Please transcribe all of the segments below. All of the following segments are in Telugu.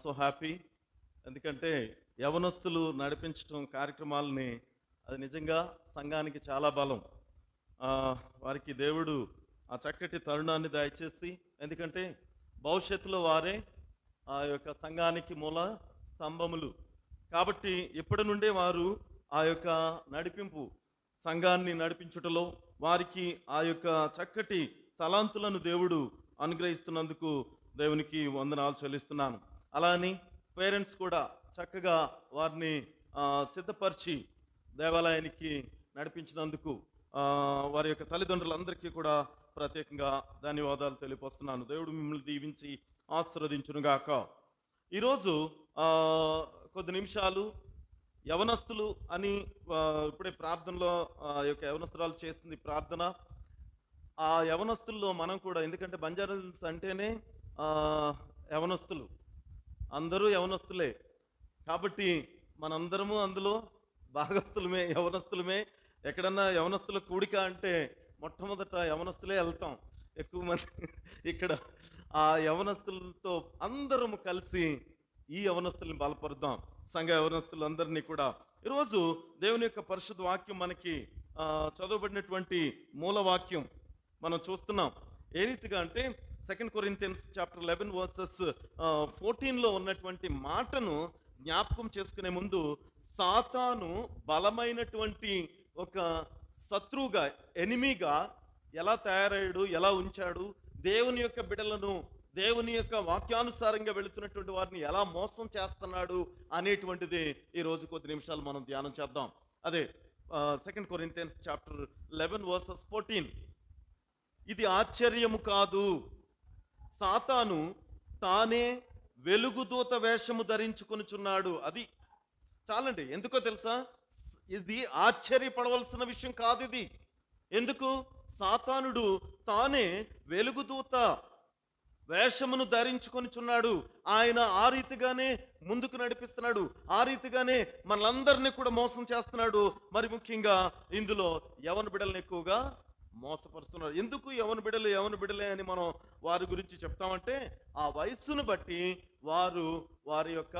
So happy. ఎందుకంటే యవనస్తులు నడిపించడం కార్యక్రమాలని అది నిజంగా సంఘానికి చాలా బలం. ఆ, వారికి దేవుడు ఆ చక్కటి తరుణాన్ని దయచేసి, ఎందుకంటే భవిష్యత్తులో వారే ఆ యొక్క సంఘానికి మూల స్తంభములు కాబట్టి ఇప్పటి నుండే వారు ఆ యొక్క నడిపింపు సంఘాన్ని నడిపించుటలో వారికి ఆ యొక్క చక్కటి తలాంతులను దేవుడు అనుగ్రహిస్తున్నందుకు దేవునికి వందనాలు చెల్లిస్తున్నాను. అలా అని పేరెంట్స్ కూడా చక్కగా వారిని సిద్ధపరిచి దేవాలయానికి నడిపించినందుకు వారి యొక్క తల్లిదండ్రులందరికీ కూడా ప్రత్యేకంగా ధన్యవాదాలు తెలియపరుస్తున్నాను. దేవుడు మిమ్మల్ని దీవించి ఆశీర్వదించునుగాక. ఈరోజు కొద్ది నిమిషాలు యవనస్తులు అని ఇప్పుడే ప్రార్థనలో యొక్క యవనస్తురాలు చేసింది ప్రార్థన. ఆ యవనస్తుల్లో మనం కూడా, ఎందుకంటే బంజారాహిల్స్ అంటేనే యవనస్తులు, అందరూ యవనస్తులే కాబట్టి మనందరము అందులో భాగస్తులమే, యవనస్తులమే. ఎక్కడన్నా యవనస్తుల కూడిక అంటే మొట్టమొదట యవనస్తులే వెళ్తాం ఎక్కువ మంది. ఇక్కడ ఆ యవనస్తులతో అందరము కలిసి ఈ యవనస్తుల్ని బలపరుద్దాం, సంఘ యవనస్తులందరినీ కూడా. ఈరోజు దేవుని యొక్క పరిశుద్ధ వాక్యం మనకి చదవబడినటువంటి మూల వాక్యం మనం చూస్తున్నాం. ఏ రీతిగా అంటే 2 Corinthians chapter 11 verses 14లో ఉన్నటువంటి మాటను జ్ఞాపకం చేసుకునే ముందు, సాతాను బలమైనటువంటి ఒక శత్రువుగా, ఎనిమీగా ఎలా తయారయ్యాడు, ఎలా ఉంచాడు, దేవుని యొక్క బిడ్డలను, దేవుని యొక్క వాక్యానుసారంగా వెళుతున్నటువంటి వారిని ఎలా మోసం చేస్తున్నాడు అనేటువంటిది ఈరోజు కొద్ది నిమిషాలు మనం ధ్యానం చేద్దాం. అదే 2 Corinthians chapter 11 verses 14. ఇది ఆశ్చర్యము కాదు, సాతాను తానే వెలుగుదూత వేషము ధరించుకొనుచున్నాడు. అది చాలండి. ఎందుకో తెలుసా? ఇది ఆశ్చర్యపడవలసిన విషయం కాదు ఇది. ఎందుకు? సాతానుడు తానే వెలుగుదూత వేషమును ధరించుకొనిచున్నాడు. ఆయన ఆ రీతిగానే ముందుకు నడిపిస్తున్నాడు, ఆ రీతిగానే మనలందరినీ కూడా మోసం చేస్తున్నాడు. మరి ముఖ్యంగా ఇందులో యవన బిడ్డలను ఎక్కువగా మోసపరుస్తున్నారు. ఎందుకు యవన బిడ్డలే అని మనం వారి గురించి చెప్తామంటే, ఆ వయస్సును బట్టి వారి యొక్క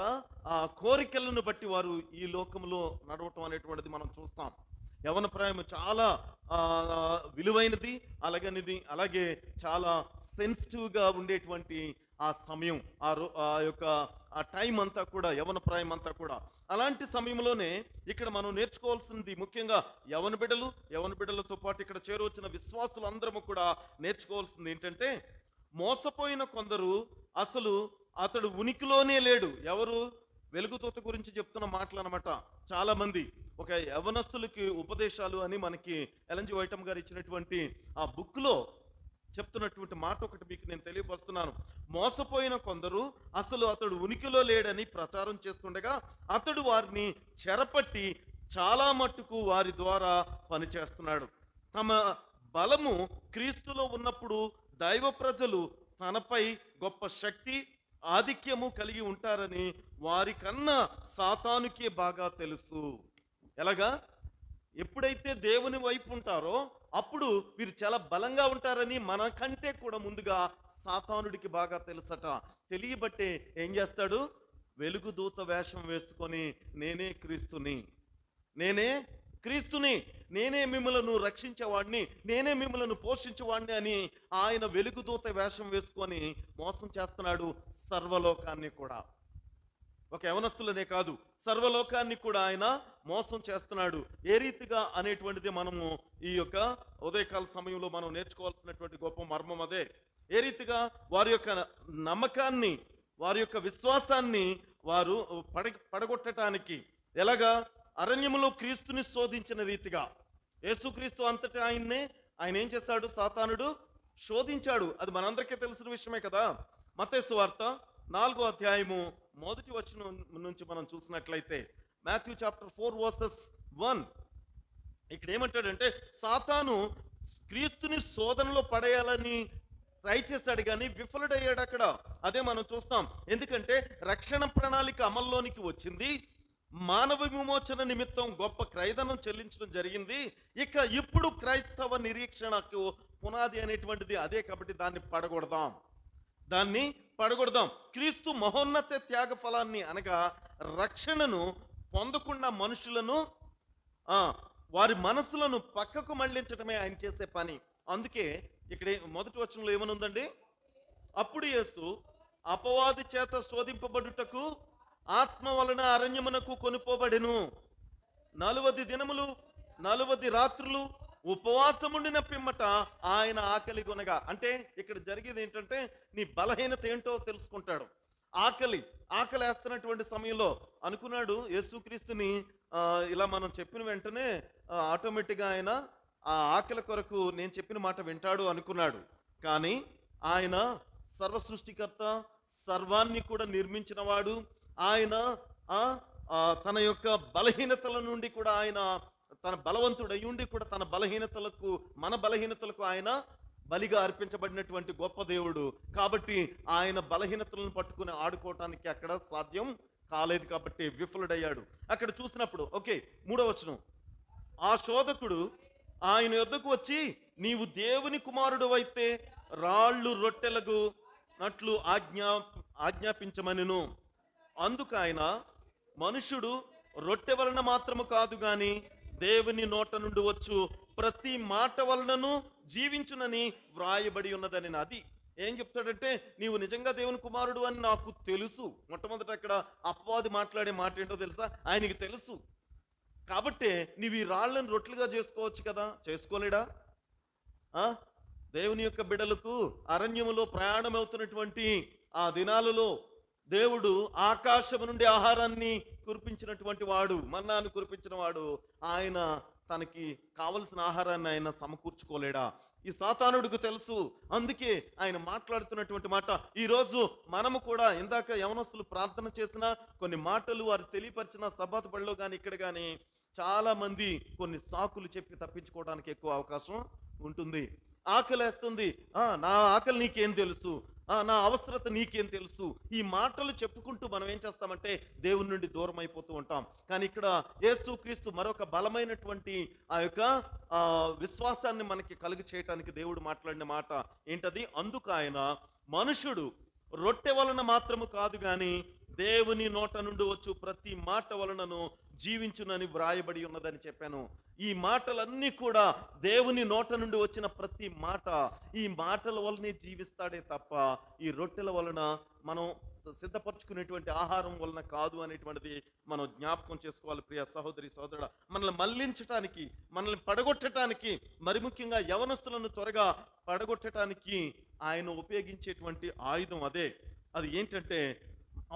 ఆ కోరికలను బట్టి వారు ఈ లోకంలో నడవటం అనేటువంటిది మనం చూస్తాం. యవన ప్రాయం చాలా విలువైనది, అలాగే చాలా సెన్సిటివ్గా ఉండేటువంటి ఆ సమయం, ఆ యొక్క ఆ టైం అంతా కూడా, యవన ప్రాయం అంతా కూడా. అలాంటి సమయంలోనే ఇక్కడ మనం నేర్చుకోవాల్సింది, ముఖ్యంగా యవన బిడ్డలతో పాటు ఇక్కడ చేరువచ్చిన విశ్వాసులందరము కూడా నేర్చుకోవాల్సింది ఏంటంటే, మోసపోయిన కొందరు అసలు అతడు ఉనికిలోనే లేడు. ఎవరు? వెలుగుదూత గురించి చెప్తున్న మాటలు అనమాట. చాలా మంది ఒక యవనస్తులకి ఉపదేశాలు అని మనకి ఎల్ఎన్జి వైటమ్ గారు ఇచ్చినటువంటి ఆ బుక్లో చెప్తున్నటువంటి మాట ఒకటి మీకు నేను తెలియపరుస్తున్నాను. మోసపోయిన కొందరు అసలు అతడు ఉనికిలో లేడని ప్రచారం చేస్తుండగా అతడు వారిని చెరపట్టి చాలా మట్టుకు వారి ద్వారా పనిచేస్తున్నాడు. తమ బలము క్రీస్తులో ఉన్నప్పుడు దైవ ప్రజలు తనపై గొప్ప శక్తి, ఆధిక్యము కలిగి ఉంటారని వారికన్నా సాతానుకే బాగా తెలుసు. ఎలాగా? ఎప్పుడైతే దేవుని వైపు ఉంటారో అప్పుడు వీరు చాలా బలంగా ఉంటారని మనకంటే కూడా ముందుగా సాతానుడికి బాగా తెలుసట. తెలియబట్టే ఏం చేస్తాడు? వెలుగుదూత వేషం వేసుకొని నేనే క్రీస్తుని, నేనే మిమ్మలను రక్షించేవాడిని, నేనే మిమ్మలను పోషించేవాడిని అని ఆయన వెలుగుదూత వేషం వేసుకొని మోసం చేస్తున్నాడు సర్వలోకాన్ని కూడా. ఒక యవనస్తులనే కాదు, సర్వలోకాన్ని కూడా ఆయన మోసం చేస్తున్నాడు. ఏ రీతిగా అనేటువంటిది మనము ఈ యొక్క ఉదయకాల సమయంలో మనం నేర్చుకోవాల్సినటువంటి గొప్ప మర్మం అదే. ఏ రీతిగా వారి యొక్క నమ్మకాన్ని, వారి యొక్క విశ్వాసాన్ని వారు పడగొట్టడానికి, ఎలాగా? అరణ్యములో క్రీస్తుని శోధించిన రీతిగా. యేసుక్రీస్తు అంతటా ఆయన ఏం చేశాడు? సాతానుడు శోధించాడు. అది మనందరికీ తెలిసిన విషయమే కదా. మత్తయి సువార్త 4వ అధ్యాయము 1వ వచనం నుంచి మనం చూసినట్లయితే, మాథ్యూ చాప్టర్ 4 verses 1, ఇక్కడ ఏమంటాడంటే, సాతాను క్రీస్తుని శోధనలో పడేయాలని ట్రై చేశాడు కానీ విఫలుడయ్యాడు అక్కడ. అదే మనం చూస్తాం. ఎందుకంటే రక్షణ ప్రణాళిక అమల్లోనికి వచ్చింది, మానవ విమోచన నిమిత్తం గొప్ప క్రయధనం చెల్లించడం జరిగింది. ఇప్పుడు క్రైస్తవ నిరీక్షణకు పునాది అనేటువంటిది అదే. కాబట్టి దాన్ని పడగొడదాం, దాన్ని పడగొడదాం. క్రీస్తు మహోన్నత త్యాగ ఫలాన్ని అనగా రక్షణను పొందకుండా మనుషులను ఆ వారి మనసులను పక్కకు మళ్లించడమే ఆయన చేసే పని. అందుకే ఇక్కడ మొదటి వచనంలో ఏమనుందండి? అప్పుడు యేసు అపవాది చేత శోధింపబడుటకు ఆత్మ వలన అరణ్యమునకు కొనుపోబడెను. 40 దినములు 40 రాత్రులు ఉపవాసముండిన పిమ్మట ఆయన ఆకలి కొనగా. అంటే ఇక్కడ జరిగేది ఏంటంటే నీ బలహీనత ఏంటో తెలుసుకుంటాడు. ఆకలి వేస్తున్నటువంటి సమయంలో అనుకున్నాడు యేసుక్రీస్తుని ఇలా మనం చెప్పిన వెంటనే ఆటోమేటిక్గా ఆయన ఆ ఆకలి కొరకు నేను చెప్పిన మాట వింటాడు అనుకున్నాడు. కానీ ఆయన సర్వ సృష్టికర్త, సర్వాన్ని కూడా నిర్మించిన వాడు. ఆయన తన యొక్క బలహీనతల నుండి కూడా ఆయన తన బలవంతుడై ఉండి కూడా తన బలహీనతలకు మన బలహీనతలకు ఆయన బలిగా అర్పించబడినటువంటి గొప్ప దేవుడు. కాబట్టి ఆయన బలహీనతలను పట్టుకుని ఆడుకోవటానికి అక్కడ సాధ్యం కాలేదు, కాబట్టి విఫలుడయ్యాడు. అక్కడ చూసినప్పుడు ఓకే 3వ వచనం, ఆ శోధకుడు ఆయన యొద్దకు వచ్చి నీవు దేవుని కుమారుడు అయితే రాళ్ళు రొట్టెలకు నట్లు ఆజ్ఞాపించమనెను. అందుకు ఆయన మనుషుడు రొట్టె వలన మాత్రము కాదు గాని దేవుని నోట నుండి వచ్చు ప్రతి మాట వలనను జీవించునని వ్రాయబడి ఉన్నదని. అది ఏం చెప్తాడంటే నీవు నిజంగా దేవుని కుమారుడు అని నాకు తెలుసు. మొట్టమొదట అక్కడ అపవాది మాట్లాడే మాట ఏంటో తెలుసా? ఆయనకి తెలుసు. కాబట్టే నీవు ఈ రాళ్ళను రొట్టెలుగా చేసుకోవచ్చు కదా, చేసుకోలేడా? దేవుని యొక్క బిడ్డలకు అరణ్యములో ప్రయాణం అవుతున్నటువంటి ఆ దినాలలో దేవుడు ఆకాశము నుండి ఆహారాన్ని కురిపించినటువంటి వాడు, మన్నాను కురిపించిన వాడు. ఆయన తనకి కావలసిన ఆహారాన్ని ఆయన సమకూర్చుకోలేడా? ఈ సాతానుడికి తెలుసు. అందుకే ఆయన మాట్లాడుతున్నటువంటి మాట. ఈరోజు మనము కూడా ఇందాక యవనస్తులు ప్రార్థన చేసిన కొన్ని మాటలు వారు తెలియపరిచిన సబ్బాతు బడిలో కానీ ఇక్కడ కానీ చాలా మంది కొన్ని సాకులు చెప్పి తప్పించుకోవడానికి ఎక్కువ అవకాశం ఉంటుంది. ఆకలేస్తుంది, నా ఆకలి నీకేం తెలుసు, నా అవసరత నీకేం తెలుసు, ఈ మాటలు చెప్పుకుంటూ మనం ఏం చేస్తామంటే దేవుని నుండి దూరం అయిపోతూ ఉంటాం. కానీ ఇక్కడ యేసుక్రీస్తు మరొక బలమైనటువంటి ఆ యొక్క విశ్వాసాన్ని మనకి కలుగు చేయటానికి దేవుడు మాట్లాడిన మాట ఏంటది? అందుకు ఆయన మనుషుడు రొట్టె వలన మాత్రము కాదు గాని దేవుని నోట నుండి వచ్చు ప్రతి మాట వలనను జీవించునని వ్రాయబడి ఉన్నదని చెప్పాను. ఈ మాటలన్నీ కూడా దేవుని నోట నుండి వచ్చిన ప్రతి మాట, ఈ మాటల వలనే జీవిస్తాడే తప్ప ఈ రొట్టెల వలన మనం సిద్ధపరచుకునేటువంటి ఆహారం వలన కాదు అనేటువంటిది మనం జ్ఞాపకం చేసుకోవాలి. ప్రియ సహోదరి సహోదరుడా, మనల్ని మళ్లించటానికి, మనల్ని పడగొట్టడానికి, మరి ముఖ్యంగా యవనస్తులను త్వరగా పడగొట్టడానికి ఆయన ఉపయోగించేటువంటి ఆయుధం అదే. అది ఏంటంటే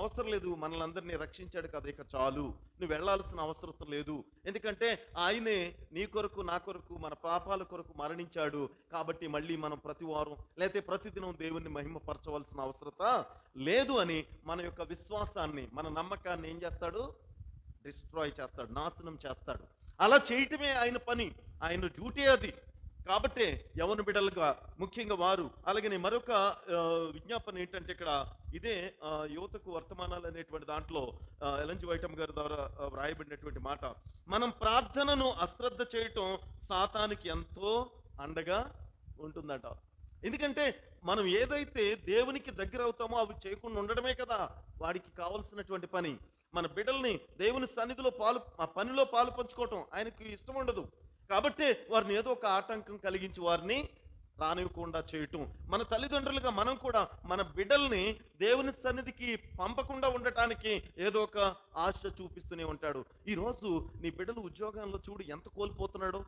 అవసరం లేదు, మనల్ని అందరినీ రక్షించాడు కదా, ఇక చాలు, నువ్వు వెళ్లాల్సిన అవసరం లేదు. ఎందుకంటే ఆయనే నీ కొరకు నా కొరకు మన పాపాల కొరకు మరణించాడు. కాబట్టి మళ్ళీ మనం ప్రతి వారం లేకపోతే ప్రతిదినం దేవుణ్ణి మహిమపరచవలసిన అవసరత లేదు అని మన యొక్క విశ్వాసాన్ని, మన నమ్మకాన్ని ఏం చేస్తాడు? డిస్ట్రాయ్ చేస్తాడు, నాశనం చేస్తాడు. అలా చేయటమే ఆయన పని, ఆయన డ్యూటీ అది. కాబట్టి యవన బిడ్డలుగా ముఖ్యంగా వారు, అలాగే మరొక విజ్ఞాపన ఏంటంటే ఇక్కడ ఇదే యువతకు వర్తమానాలు అనేటువంటి దాంట్లో ఎల్ఎన్జి వైటమ్ గారి ద్వారా వ్రాయబడినటువంటి మాట, మనం ప్రార్థనను అశ్రద్ధ చేయటం సాతానికి ఎంతో అండగా ఉంటుందట. ఎందుకంటే మనం ఏదైతే దేవునికి దగ్గర అవుతామో అవి చేయకుండా ఉండడమే కదా వాడికి కావలసినటువంటి పని. మన బిడ్డల్ని దేవుని సన్నిధిలో పనిలో పాలు పంచుకోవటం ఆయనకి ఇష్టం ఉండదు. కాబట్టి వారిని ఏదో ఒక ఆటంకం కలిగించి వారిని రానివ్వకుండా చేయటం. మన తల్లిదండ్రులుగా మనం కూడా మన బిడ్డల్ని దేవుని సన్నిధికి పంపకుండా ఉండటానికి ఏదో ఒక ఆశ చూపిస్తూనే ఉంటాడు. ఈరోజు నీ బిడ్డలు ఉద్యోగంలో చూడు ఎంత కోల్పోతున్నాడో,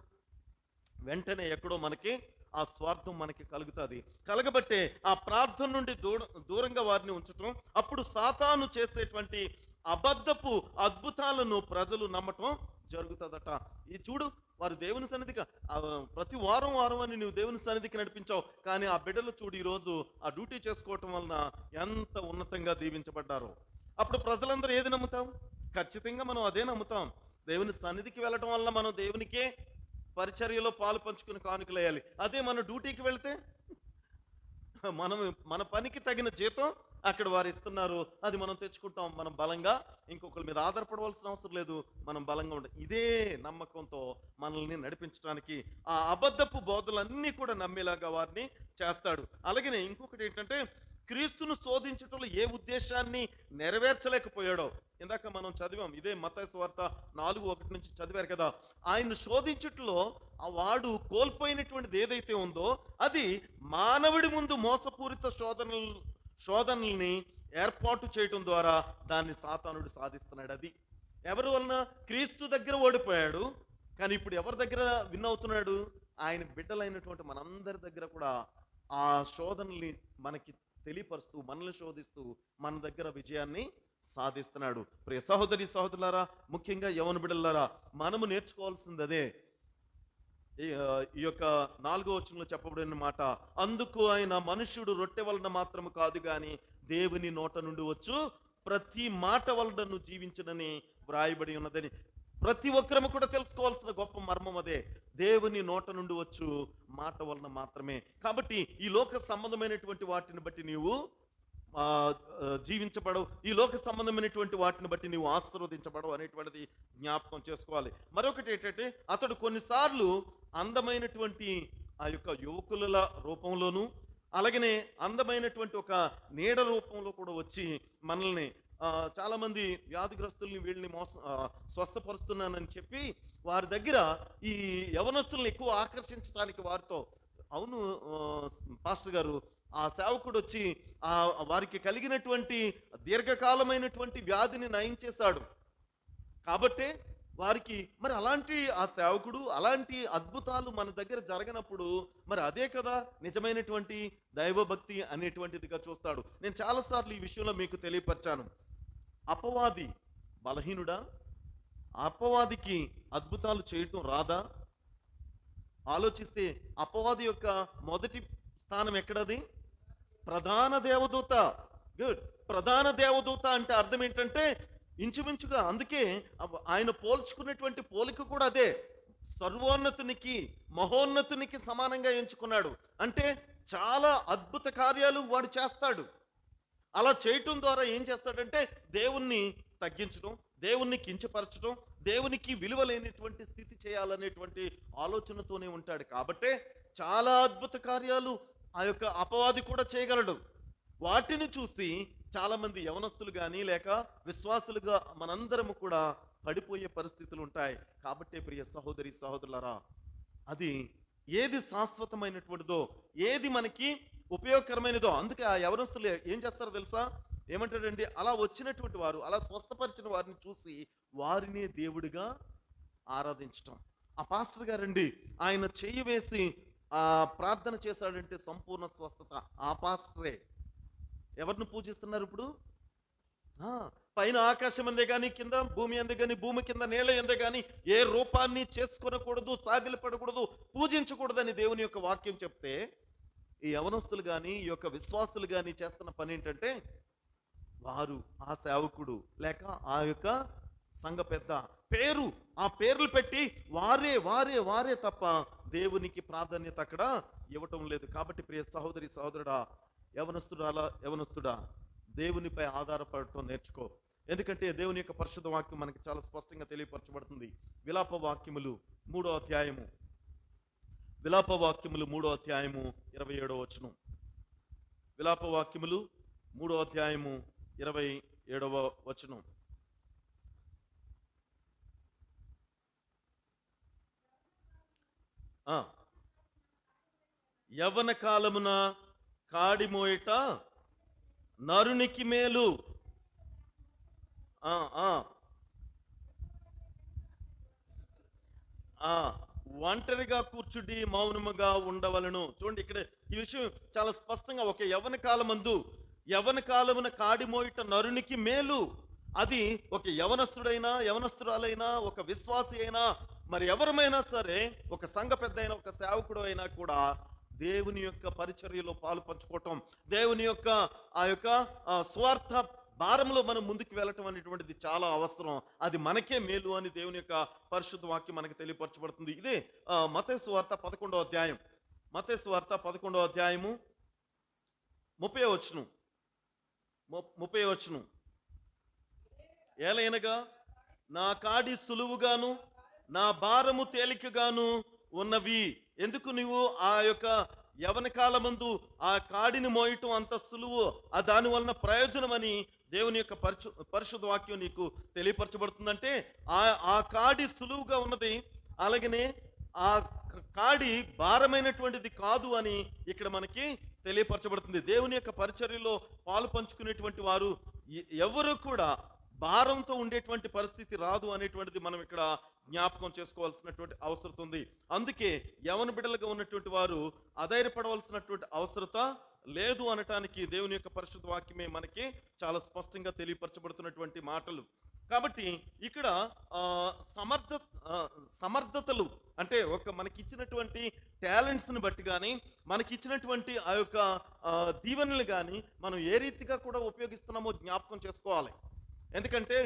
వెంటనే ఎక్కడో మనకి ఆ స్వార్థం మనకి కలుగుతుంది. కలగబట్టే ఆ ప్రార్థన నుండి దూరంగా వారిని ఉంచటం. అప్పుడు సాతాను చేసేటువంటి అబద్ధపు అద్భుతాలను ప్రజలు నమ్మటం జరుగుతుందట. ఈ చూడు, వారు దేవుని సన్నిధికి ప్రతి వారం అని నువ్వు దేవుని సన్నిధికి నడిపించావు, కానీ ఆ బిడ్డలు చూడు ఈరోజు ఆ డ్యూటీ చేసుకోవటం వలన ఎంత ఉన్నతంగా దీవించబడ్డారో. అప్పుడు ప్రజలందరూ ఏది నమ్ముతాం? ఖచ్చితంగా మనం అదే నమ్ముతాం. దేవుని సన్నిధికి వెళ్ళటం వల్ల మనం దేవునికే పరిచర్యలో పాలు పంచుకుని కానుకలేయాలి. అదే మన డ్యూటీకి వెళితే మన పనికి తగిన జీతం అక్కడ వారు ఇస్తున్నారు, అది మనం తెచ్చుకుంటాం. మనం బలంగా ఇంకొకరి మీద ఆధారపడవలసిన అవసరం లేదు, మనం బలంగా ఉండాలి. ఇదే నమ్మకంతో మనల్ని నడిపించడానికి ఆ అబద్ధపు బోధలన్నీ కూడా నమ్మేలాగా వారిని చేస్తాడు. అలాగే ఇంకొకటి ఏంటంటే క్రీస్తును శోధించటంలో ఏ ఉద్దేశాన్ని నెరవేర్చలేకపోయాడో, ఇందాక మనం చదివాం, ఇదే మత్తయి సువార్త 4:1 నుంచి చదివారు కదా. ఆయన శోధించుట్లో వాడు కోల్పోయినటువంటిది ఏదైతే ఉందో అది మానవుడి ముందు మోసపూరిత శోధనల్ని ఏర్పాటు చేయటం ద్వారా దాన్ని సాతానుడు సాధిస్తున్నాడు. అది ఎవరి వలన? క్రీస్తు దగ్గర ఓడిపోయాడు, కానీ ఇప్పుడు ఎవరి దగ్గర విన్ అవుతున్నాడు? ఆయన బిడ్డలైనటువంటి మనందరి దగ్గర కూడా ఆ శోధనల్ని మనకి తెలియపరుస్తూ, మనల్ని శోధిస్తూ మన దగ్గర విజయాన్ని సాధిస్తున్నాడు. ప్రియ సహోదరి సహోదరులారా, ముఖ్యంగా యవన బిడ్డలారా, మనము నేర్చుకోవాల్సింది అదే. ఈ యొక్క 4వ వచనంలో చెప్పబడిన మాట, అందుకు ఆయన మనుష్యుడు రొట్టె వలన మాత్రము కాదు గాని దేవుని నోట నుండి వచ్చు ప్రతి మాట వలన జీవించనని వ్రాయబడి ఉన్నదని. ప్రతి ఒక్కరము కూడా తెలుసుకోవాల్సిన గొప్ప మర్మం అదే. దేవుని నోట నుండి వచ్చు మాట వలన మాత్రమే. కాబట్టి ఈ లోక సంబంధమైనటువంటి వాటిని బట్టి నీవు జీవించబడవు, ఈ లోక సంబంధమైనటువంటి వాటిని బట్టి నీవు ఆశీర్వదించబడవు అనేటువంటిది జ్ఞాపకం చేసుకోవాలి. మరొకటి ఏంటంటే, అతడు కొన్నిసార్లు అందమైనటువంటి ఆ యొక్క యువకుల రూపంలోనూ, అలాగనే అందమైనటువంటి ఒక నీడ రూపంలో కూడా వచ్చి మనల్ని చాలా మంది వ్యాధిగ్రస్తుల్ని వీళ్ళని స్వస్థపరుస్తున్నానని చెప్పి వారి దగ్గర ఈ యవనస్తుల్ని ఎక్కువ ఆకర్షించడానికి వారితో, అవును పాస్టర్ గారు, ఆ సేవకుడు వచ్చి వారికి కలిగినటువంటి దీర్ఘకాలమైనటువంటి వ్యాధిని నయం చేశాడు కాబట్టే వారికి, మరి అలాంటి ఆ సేవకుడు అలాంటి అద్భుతాలు మన దగ్గర జరగనప్పుడు మరి అదే కదా నిజమైనటువంటి దైవభక్తి అనేటువంటిదిగా చూస్తాడు. నేను చాలాసార్లు ఈ విషయంలో మీకు తెలియపరిచాను. అపవాది బలహీనుడా? అపవాదికి అద్భుతాలు చేయటం రాదా? ఆలోచిస్తే అపవాది యొక్క మొదటి స్థానం ఎక్కడది? ప్రధాన దేవదూత. గుడ్. ప్రధాన దేవదూత అంటే అర్థం ఏంటంటే ఇంచుమించుగా, అందుకే ఆయన పోల్చుకున్నటువంటి పోలిక కూడా అదే. సర్వోన్నతునికి, మహోన్నతునికి సమానంగా ఎంచుకున్నాడు. అంటే చాలా అద్భుత కార్యాలు వాడు చేస్తాడు. అలా చేయటం ద్వారా ఏం చేస్తాడంటే దేవుణ్ణి తగ్గించడం, దేవుణ్ణి కించపరచడం, దేవునికి విలువ లేనటువంటి స్థితి చేయాలనేటువంటి ఆలోచనతోనే ఉంటాడు. కాబట్టే చాలా అద్భుత కార్యాలు ఆ యొక్క అపవాది కూడా చేయగలడు. వాటిని చూసి చాలా మంది యవనస్తులు కానీ లేక విశ్వాసులుగా మనందరము కూడా పడిపోయే పరిస్థితులు ఉంటాయి. కాబట్టి ప్రియ సహోదరి సహోదరులారా, అది ఏది శాశ్వతమైనటువంటిదో, ఏది మనకి ఉపయోగకరమైనదో, అందుకే ఆ యవనస్తులు ఏం చేస్తారో తెలుసా? ఏమంటాడండి, అలా వచ్చినటువంటి వారు, అలా స్వస్థపరిచిన వారిని చూసి వారినే దేవుడిగా ఆరాధించటం. ఆ పాస్టర్ గారండి, ఆయన చెయ్యి వేసి ప్రార్థన చేశాడంటే సంపూర్ణ స్వస్థత. ఆ పాస్టరే. ఎవరిని పూజిస్తున్నారు ఇప్పుడు? పైన ఆకాశం అందే కానీ, కింద భూమి అందే కానీ, భూమి కింద నేల అందే కానీ ఏ రూపాన్ని చేసుకొనకూడదు, సాగిలపడకూడదు, పూజించకూడదని దేవుని యొక్క వాక్యం చెప్తే, ఈ యవనస్తులు కానీ ఈ యొక్క విశ్వాసులు కానీ చేస్తున్న పని ఏంటంటే, వారు ఆ సేవకుడు లేక ఆ యొక్క సంఘ పెద్ద పేరు, ఆ పేర్లు పెట్టి వారే వారే వారే తప్ప దేవునికి ప్రాధాన్యత అక్కడ ఇవ్వటం లేదు. కాబట్టి ప్రియ సహోదరి సహోదరుడా, యవనస్తుడా, దేవునిపై ఆధారపడటం నేర్చుకో. ఎందుకంటే దేవుని యొక్క పరిశుద్ధ వాక్యం మనకి చాలా స్పష్టంగా తెలియపరచబడుతుంది. విలాప వాక్యములు 3వ అధ్యాయము, విలాప వాక్యములు 3వ అధ్యాయము 27వ వచనం. విలాప వాక్యములు 3వ అధ్యాయము 27వ వచనం. యవ్వన కాలమున కాడిమోయట నరునికి మేలు. ఒంటరిగా కూర్చుడి మౌనముగా ఉండవలను. చూడండి, ఇక్కడ ఈ విషయం చాలా స్పష్టంగా, ఒక యవ్వన కాలమందు, యవ్వన కాలమున కాడిమోయట నరునికి మేలు. అది ఒక యవనస్తుడైనా, యవనస్తురాలైనా, ఒక విశ్వాసి అయినా, మరి ఎవరమైనా సరే, ఒక సంఘ పెద్ద అయినా, ఒక సేవకుడు అయినా కూడా దేవుని యొక్క పరిచర్యలో పాలు పంచుకోవటం, దేవుని యొక్క ఆ యొక్క స్వార్థ భారంలో మనం ముందుకు వెళ్ళటం అనేటువంటిది చాలా అవసరం. అది మనకే మేలు అని దేవుని యొక్క పరిశుద్ధ వాక్యం మనకి తెలియపరచబడుతుంది. ఇదే మత్తయి సువార్త 11వ అధ్యాయం, మత్తయి సువార్త 11వ అధ్యాయము 30వ వచనం. 30వ వచనం. ఏలైనగా నా కాడి సులువుగాను నా భారము తేలికగాను ఉన్నవి. ఎందుకు నువ్వు ఆ యొక్క యవన కాలమందు ఆ కాడిని మోయటం అంత సులువు, ఆ దాని వలన ప్రయోజనం అని దేవుని యొక్క పరిశుద్ధ వాక్యం నీకు తెలియపరచబడుతుందంటే ఆ కాడి సులువుగా ఉన్నది, అలాగనే ఆ కాడి భారమైనటువంటిది కాదు అని ఇక్కడ మనకి తెలియపరచబడుతుంది. దేవుని యొక్క పరిచర్యలో పాలు పంచుకునేటువంటి వారు ఎవరు కూడా భారంతో ఉండేటువంటి పరిస్థితి రాదు అనేటువంటిది మనం ఇక్కడ జ్ఞాపకం చేసుకోవాల్సినటువంటి అవసరం ఉంది. అందుకే యవన బిడ్డలుగా ఉన్నటువంటి వారు అధైర్యపడవలసినటువంటి అవసరత లేదు అనటానికి దేవుని యొక్క పరిశుద్ధ వాక్యమే మనకి చాలా స్పష్టంగా తెలియపరచబడుతున్నటువంటి మాటలు. కాబట్టి ఇక్కడ సమర్థతలు అంటే మనకిచ్చినటువంటి టాలెంట్స్ని బట్టి కానీ, మనకిచ్చినటువంటి ఆ యొక్క దీవెనలు కానీ మనం ఏ రీతిగా కూడా ఉపయోగిస్తున్నామో జ్ఞాపకం చేసుకోవాలి. ఎందుకంటే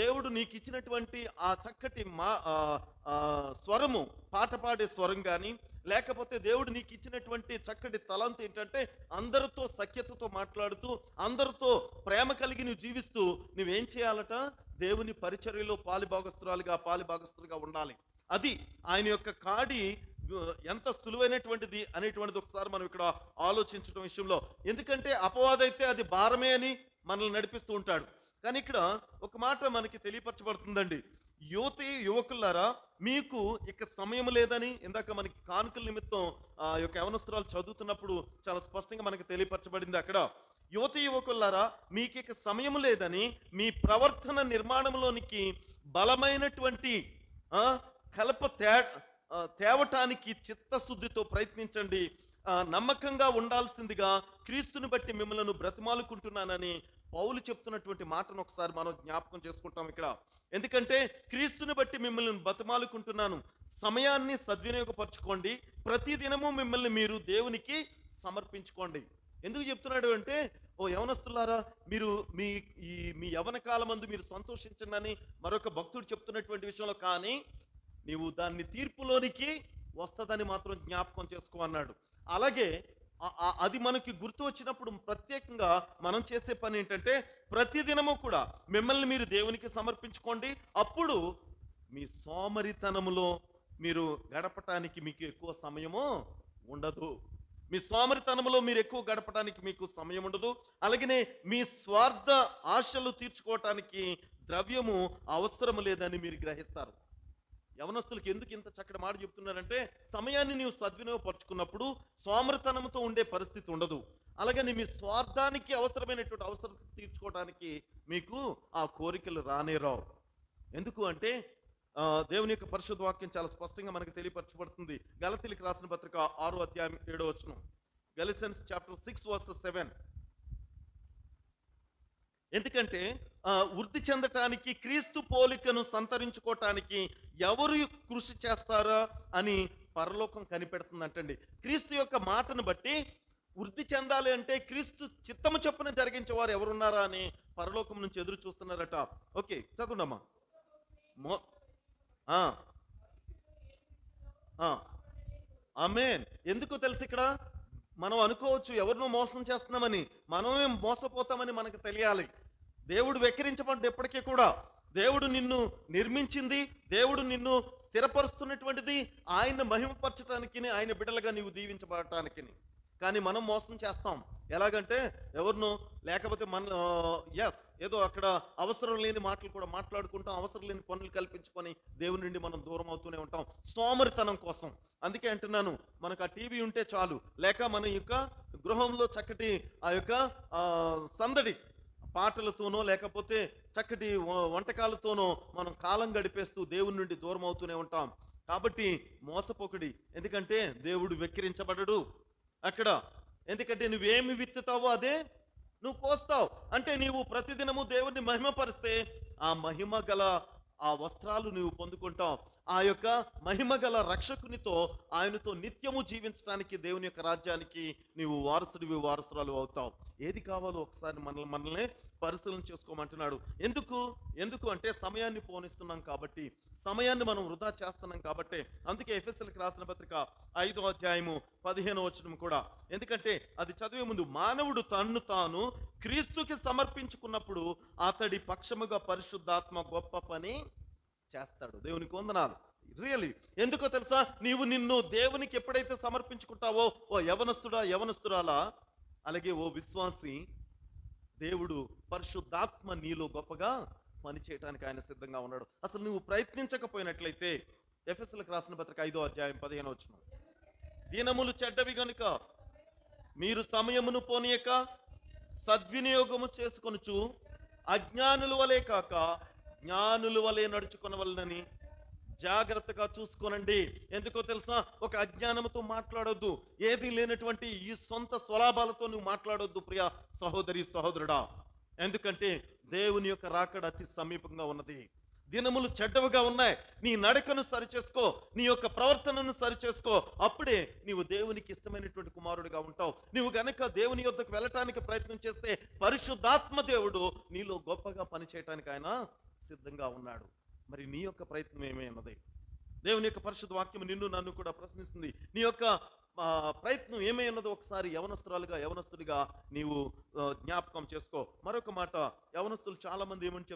దేవుడు నీకు ఇచ్చినటువంటి ఆ చక్కటి స్వరము, పాట పాడే స్వరం కానీ, లేకపోతే దేవుడు నీకు ఇచ్చినటువంటి చక్కటి తలంత ఏంటంటే అందరితో సఖ్యతతో మాట్లాడుతూ, అందరితో ప్రేమ కలిగి నువ్వు జీవిస్తూ నువ్వేం చేయాలట? దేవుని పరిచర్యలో పాలిభాగస్తులుగా ఉండాలి. అది ఆయన యొక్క కాడి ఎంత సులువైనటువంటిది అనేటువంటిది ఒకసారి మనం ఇక్కడ ఆలోచించడం విషయంలో. ఎందుకంటే అపవాదైతే అది భారమే అని మనల్ని నడిపిస్తూ ఉంటాడు. కానీ ఇక్కడ ఒక మాట మనకి తెలియపరచబడుతుందండి. యువకులారా, మీకు ఇక సమయం లేదని ఇందాక మనకి కానుకల నిమిత్తం ఆ యొక్క యవనస్తురాలు చదువుతున్నప్పుడు చాలా స్పష్టంగా మనకి తెలియపరచబడింది. అక్కడ యువకులారా, మీకు ఇక సమయం లేదని మీ ప్రవర్తన నిర్మాణంలోనికి బలమైనటువంటి కలప తేవటానికి చిత్తశుద్ధితో ప్రయత్నించండి. నమ్మకంగా ఉండాల్సిందిగా క్రీస్తుని బట్టి మిమ్మల్ని బ్రతిమాలుకుంటున్నానని పౌలు చెప్తున్నటువంటి మాటను ఒకసారి మనం జ్ఞాపకం చేసుకుంటాం ఇక్కడ. ఎందుకంటే క్రీస్తుని బట్టి మిమ్మల్ని బ్రతిమాలుకుంటున్నాను, సమయాన్ని సద్వినియోగపరచుకోండి, ప్రతిదినము మిమ్మల్ని మీరు దేవునికి సమర్పించుకోండి. ఎందుకు చెప్తున్నాడు అంటే, ఓ యవనస్తులారా, మీరు మీ యవన కాలమందు మీరు సంతోషించండి అని మరొక భక్తుడు చెప్తున్నటువంటి విషయంలో, కానీ నీవు దాన్ని తీర్పులోనికి వస్తుందని మాత్రం జ్ఞాపకం చేసుకో అన్నాడు. అలాగే అది మనకి గుర్తు వచ్చినప్పుడు ప్రత్యేకంగా మనం చేసే పని ఏంటంటే, ప్రతిదినము కూడా మిమ్మల్ని మీరు దేవునికి సమర్పించుకోండి. అప్పుడు మీ సోమరితనములో మీరు గడపటానికి మీకు ఎక్కువ సమయము ఉండదు. మీ సోమరితనములో మీరు ఎక్కువ గడపడానికి మీకు సమయం ఉండదు. అలాగనే మీ స్వార్థ ఆశలు తీర్చుకోవటానికి ద్రవ్యము అవసరం లేదని మీరు గ్రహిస్తారు. యవనస్తులకు ఎందుకు ఇంత చక్కటి మాట చెప్తున్నారంటే, సమయాన్ని నీవు సద్వినియోగపరుచుకున్నప్పుడు సోమరితనంతో ఉండే పరిస్థితి ఉండదు. అలాగని మీ స్వార్థానికి అవసరమైనటువంటి అవసరం తీర్చుకోవడానికి మీకు ఆ కోరికలు రానేరావు. ఎందుకు అంటే దేవుని యొక్క పరిశుద్ధ వాక్యం చాలా స్పష్టంగా మనకు తెలియపరచబడుతుంది. గలతీయులకు రాసిన పత్రిక 6వ అధ్యాయం 7వ వచనం, గలతియన్స్ చాప్టర్ 6 వర్సెస్ 7. ఎందుకంటే వృద్ధి చెందటానికి, క్రీస్తు పోలికను సంతరించుకోవటానికి ఎవరు కృషి చేస్తారా అని పరలోకం కనిపెడుతుందంటండి. క్రీస్తు యొక్క మాటను బట్టి వృద్ధి చెందాలి అంటే క్రీస్తు చిత్తము చొప్పున జరిగించేవారు ఎవరున్నారా అని పరలోకం నుంచి ఎదురు చూస్తున్నారట. ఓకే, చదువునమ్మా. ఆమేన్. ఎందుకు తెలుసు? ఇక్కడ మనం అనుకోవచ్చు ఎవరినో మోసం చేస్తున్నామని, మనమే మోసపోతామని మనకు తెలియాలి. దేవుడు వెక్కిరించబడ్డ ఎప్పటికీ కూడా దేవుడు నిన్ను నిర్మించింది, దేవుడు నిన్ను స్థిరపరుస్తున్నటువంటిది ఆయన మహిమపరచడానికి, ఆయన బిడ్డలుగా నీవు దీవించబడటానికి. కానీ మనం మోసం చేస్తాం. ఎలాగంటే ఎవరినో, లేకపోతే ఏదో అక్కడ అవసరం లేని మాటలు కూడా మాట్లాడుకుంటాం, అవసరం లేని పనులు కల్పించుకొని దేవుని నుండి మనం దూరం అవుతూనే ఉంటాం సోమరితనం కోసం. అందుకే అంటున్నాను, మనకు ఆ టీవీ ఉంటే చాలు, లేక మన యొక్క గృహంలో చక్కటి ఆ యొక్క సందడి పాటలతోనో లేకపోతే చక్కటి వంటకాలతోనో మనం కాలం గడిపేస్తూ దేవుని నుండి దూరం అవుతూనే ఉంటాం. కాబట్టి మోసపోకడి. ఎందుకంటే దేవుడు వెక్కిరించబడడు అక్కడ. ఎందుకంటే నువ్వేమి విత్తుతావో అదే నువ్వు కోస్తావు. అంటే నీవు ప్రతిదినము దేవుడిని మహిమపరిస్తే ఆ మహిమ గల ఆ వస్త్రాలు నీవు పొందుకుంటావు. ఆ యొక్క మహిమ గల రక్షకునితో, ఆయనతో నిత్యము జీవించడానికి, దేవుని యొక్క రాజ్యానికి నీవు వారసురాలు అవుతావు. ఏది కావాలో ఒకసారి మనల్ని పరిశీలన చేసుకోమంటున్నాడు. ఎందుకు అంటే సమయాన్ని పోనిస్తున్నాం కాబట్టి, సమయాన్ని మనం వృధా చేస్తున్నాం కాబట్టి. అందుకే ఎఫెసీయులకు రాసిన పత్రిక 5వ అధ్యాయము 15వ వచనం కూడా. ఎందుకంటే అది చదివే ముందు, మానవుడు తన్ను తాను క్రీస్తుకి సమర్పించుకున్నప్పుడు అతడి పక్షముగా పరిశుద్ధాత్మ గొప్ప పని చేస్తాడు. దేవునికి వందనాలు. రియలీ. ఎందుకో తెలుసా? నీవు నిన్ను దేవునికి ఎప్పుడైతే సమర్పించుకుంటావో, ఓ యవనస్తుడా యవనస్తురాలా, అలాగే ఓ విశ్వాసి, దేవుడు పరిశుద్ధాత్మ నీలో గొప్పగా పని చేయడానికి ఆయన సిద్ధంగా ఉన్నాడు. అసలు నువ్వు ప్రయత్నించకపోయినట్లయితే, ఎఫెసీయులకు రాసిన పత్రిక 5వ అధ్యాయం 15వ వచనం, దినములు చెడ్డవి గనుక మీరు సమయమును పోనీయక సద్వినియోగము చేసుకొనుచు అజ్ఞానుల వలె కాక జ్ఞానుల వలె నడుచుకొనవలెనని జాగ్రత్తగా చూసుకోనండి. ఎందుకో తెలుసా? ఒక అజ్ఞానంతో మాట్లాడొద్దు. ఏది లేనటువంటి ఈ సొంత స్వలాభాలతో నువ్వు మాట్లాడొద్దు ప్రియ సహోదరి సహోదరుడా. ఎందుకంటే దేవుని యొక్క రాకడ అతి సమీపంగా ఉన్నది. దినములు చెడ్డవుగా ఉన్నాయి. నీ నడకను సరిచేసుకో, నీ యొక్క ప్రవర్తనను సరిచేసుకో. అప్పుడే నీవు దేవునికి ఇష్టమైనటువంటి కుమారుడిగా ఉంటావు. నీవు గనక దేవుని యొద్దకు వెళ్ళటానికి ప్రయత్నం చేస్తే పరిశుద్ధాత్మ దేవుడు నీలో గొప్పగా పనిచేయటానికి ఆయన సిద్ధంగా ఉన్నాడు. మరి నీ యొక్క ప్రయత్నం ఏమై ఉన్నది? దేవుని యొక్క పరిశుద్ధ వాక్యం నిన్ను నన్ను కూడా ప్రశ్నిస్తుంది. నీ యొక్క ప్రయత్నం ఏమై ఉన్నదో ఒకసారి యవనస్తురాలుగా యవనస్తుడిగా నీవు జ్ఞాపకం చేసుకో. మరొక మాట, యవనస్తులు చాలా మంది ఏమని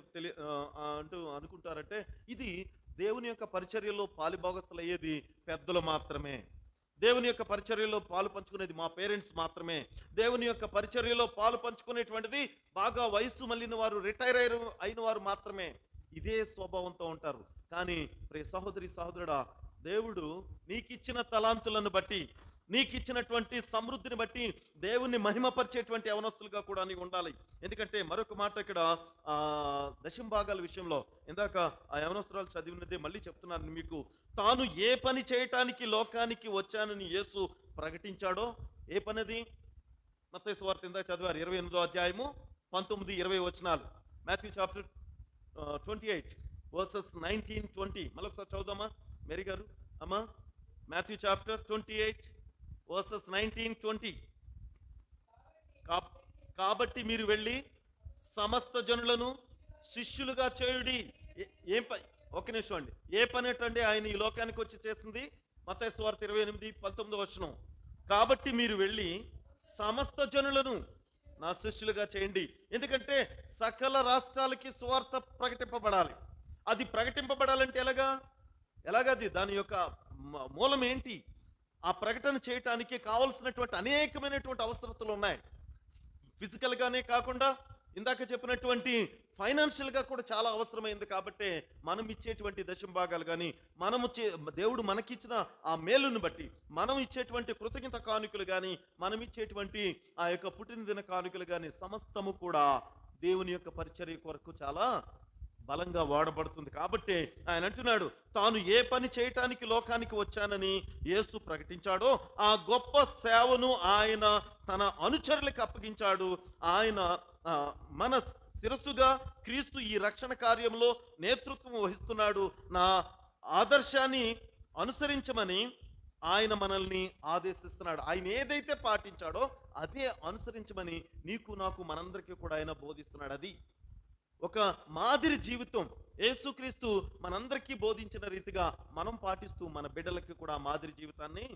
అనుకుంటారంటే, ఇది దేవుని యొక్క పరిచర్యలో పాలిభాగస్తులు అయ్యేది పెద్దలు మాత్రమే, దేవుని యొక్క పరిచర్యలో పాలు పంచుకునేది మా పేరెంట్స్ మాత్రమే, దేవుని యొక్క పరిచర్యలో పాలు పంచుకునేటువంటిది బాగా వయస్సు మళ్ళిన వారు, రిటైర్ అయిన వారు మాత్రమే. ఇదే స్వభావంతో ఉంటారు. కానీ ప్రియ సహోదరి సహోదరుడా, దేవుడు నీకిచ్చిన తలాంతులను బట్టి, నీకిచ్చినటువంటి సమృద్ధిని బట్టి దేవుణ్ణి మహిమపరిచేటువంటి యవనస్తులుగా కూడా నీవు ఉండాలి. ఎందుకంటే మరొక మాట ఇక్కడ దశంభాగాల విషయంలో ఇందాక ఆ యవనస్తురాలు చదివినదే మళ్ళీ చెప్తున్నాను మీకు. తాను ఏ పని చేయటానికి లోకానికి వచ్చానని యేసు ప్రకటించాడో, ఏ పనిది? మత్తయి సువార్త ఇందాక చదివారు 28వ అధ్యాయము 19-20 వచనాలు. Matthew chapter 28 verses 19-20. మళ్ళొకసారి చదువుదామా మేరీ గారు? అమ్మా, మాథ్యూ చాప్టర్ 28 verses 19-20. కాబట్టి మీరు వెళ్ళి సమస్త జనులను శిష్యులుగా చేయుడి. ఏం పని? ఒక నిమిషం అండి. ఏ పని అంటే ఆయన ఈ లోకానికి వచ్చి చేసింది? మత్తయి సువార్త 28:19 వచనం. కాబట్టి మీరు వెళ్ళి సమస్త జనులను నా శిష్యులుగా చేయండి. ఎందుకంటే సకల రాష్ట్రాలకి సువార్త ప్రకటింపబడాలి. అది ప్రకటింపబడాలంటే ఎలాగది? దాని యొక్క మూలం ఏంటి? ఆ ప్రకటన చేయటానికి కావలసినటువంటి అనేకమైనటువంటి అవసరతలు ఉన్నాయి. ఫిజికల్గానే కాకుండా ఇందాక చెప్పినటువంటి ఫైనాన్షియల్గా కూడా చాలా అవసరమైంది. కాబట్టి మనం ఇచ్చేటువంటి దశంభాగాలు కానీ, దేవుడు మనకిచ్చిన ఆ మేలును బట్టి మనం ఇచ్చేటువంటి కృతజ్ఞత కానుకలు కానీ, మనం ఇచ్చేటువంటి ఆ యొక్క పుట్టినదిన కానుకలు కానీ సమస్తము కూడా దేవుని యొక్క పరిచర్య కొరకు చాలా బలంగా వాడబడుతుంది. కాబట్టి ఆయన అంటున్నాడు, తాను ఏ పని చేయటానికి లోకానికి వచ్చానని యేసు ప్రకటించాడో ఆ గొప్ప సేవను ఆయన తన అనుచరులకు అప్పగించాడు. ఆయన మన శిరస్సుగా క్రీస్తు ఈ రక్షణ కార్యంలో నేతృత్వం వహిస్తున్నాడు. నా ఆదర్శాన్ని అనుసరించమని ఆయన మనల్ని ఆదేశిస్తున్నాడు. ఆయన ఏదైతే పాటించాడో అదే అనుసరించమని నీకు నాకు మనందరికీ కూడా ఆయన బోధిస్తున్నాడు. అది ఒక మాదిరి జీవితం. యేసుక్రీస్తు మనందరికీ బోధించిన రీతిగా మనం పాటిస్తూ మన బిడ్డలకి కూడా మాదిరి జీవితాన్ని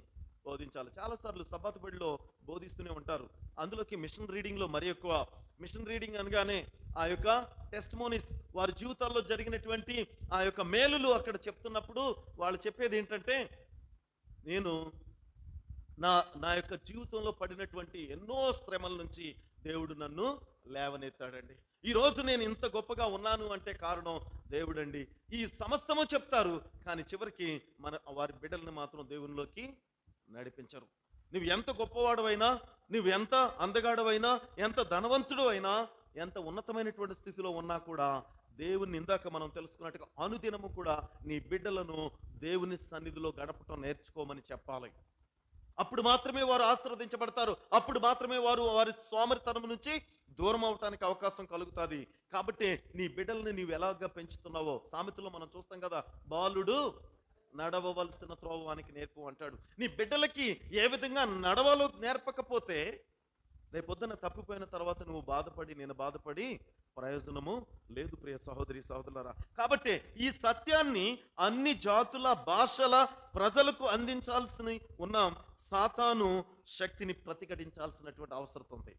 బోధించాలి. చాలాసార్లు సబ్బాతు బడిలో బోధిస్తూనే ఉంటారు. అందులోకి మిషన్ రీడింగ్లో మరి ఎక్కువ. మిషన్ రీడింగ్ అనగానే ఆ యొక్క టెస్టిమోనీస్, వారి జీవితాల్లో జరిగినటువంటి ఆ యొక్క మేలులు అక్కడ చెప్తున్నప్పుడు వాళ్ళు చెప్పేది ఏంటంటే, నేను నా యొక్క జీవితంలో పడినటువంటి ఎన్నో శ్రమల నుంచి దేవుడు నన్ను లేవనెత్తాడండి. ఈరోజు నేను ఇంత గొప్పగా ఉన్నాను అంటే కారణం దేవుడండి. ఈ సమస్తము చెప్తారు, కానీ చివరికి వారి బిడ్డల్ని మాత్రం దేవునిలోకి నడిపించరు. నువ్వు ఎంత గొప్పవాడవైనా, నువ్వు ఎంత అందగాడవైనా, ఎంత ధనవంతుడు అయినా, ఎంత ఉన్నతమైనటువంటి స్థితిలో ఉన్నా కూడా దేవుని ఇందాక మనం తెలుసుకున్నట్టుగా అనుదినము కూడా నీ బిడ్డలను దేవుని సన్నిధిలో గడపటం నేర్చుకోమని చెప్పాలి. అప్పుడు మాత్రమే వారు ఆశీర్వదించబడతారు. అప్పుడు మాత్రమే వారి సోమరితనం నుంచి దూరం అవటానికి అవకాశం కలుగుతుంది. కాబట్టి నీ బిడ్డల్ని నీవు ఎలాగా పెంచుతున్నావో, సామెతలో మనం చూస్తాం కదా, బాలుడు నడవవలసిన త్రోవానికి నేర్పు అంటాడు. నీ బిడ్డలకి ఏ విధంగా నడవాలో నేర్పకపోతే రేపొద్దున తప్పిపోయిన తర్వాత నువ్వు నేను బాధపడి ప్రయోజనము లేదు ప్రియ సహోదరి సహోదరులారా. కాబట్టి ఈ సత్యాన్ని అన్ని జాతుల భాషల ప్రజలకు అందించాల్సి ఉన్న సాతాను శక్తిని ప్రతిఘటించాల్సినటువంటి అవసరం ఉంది.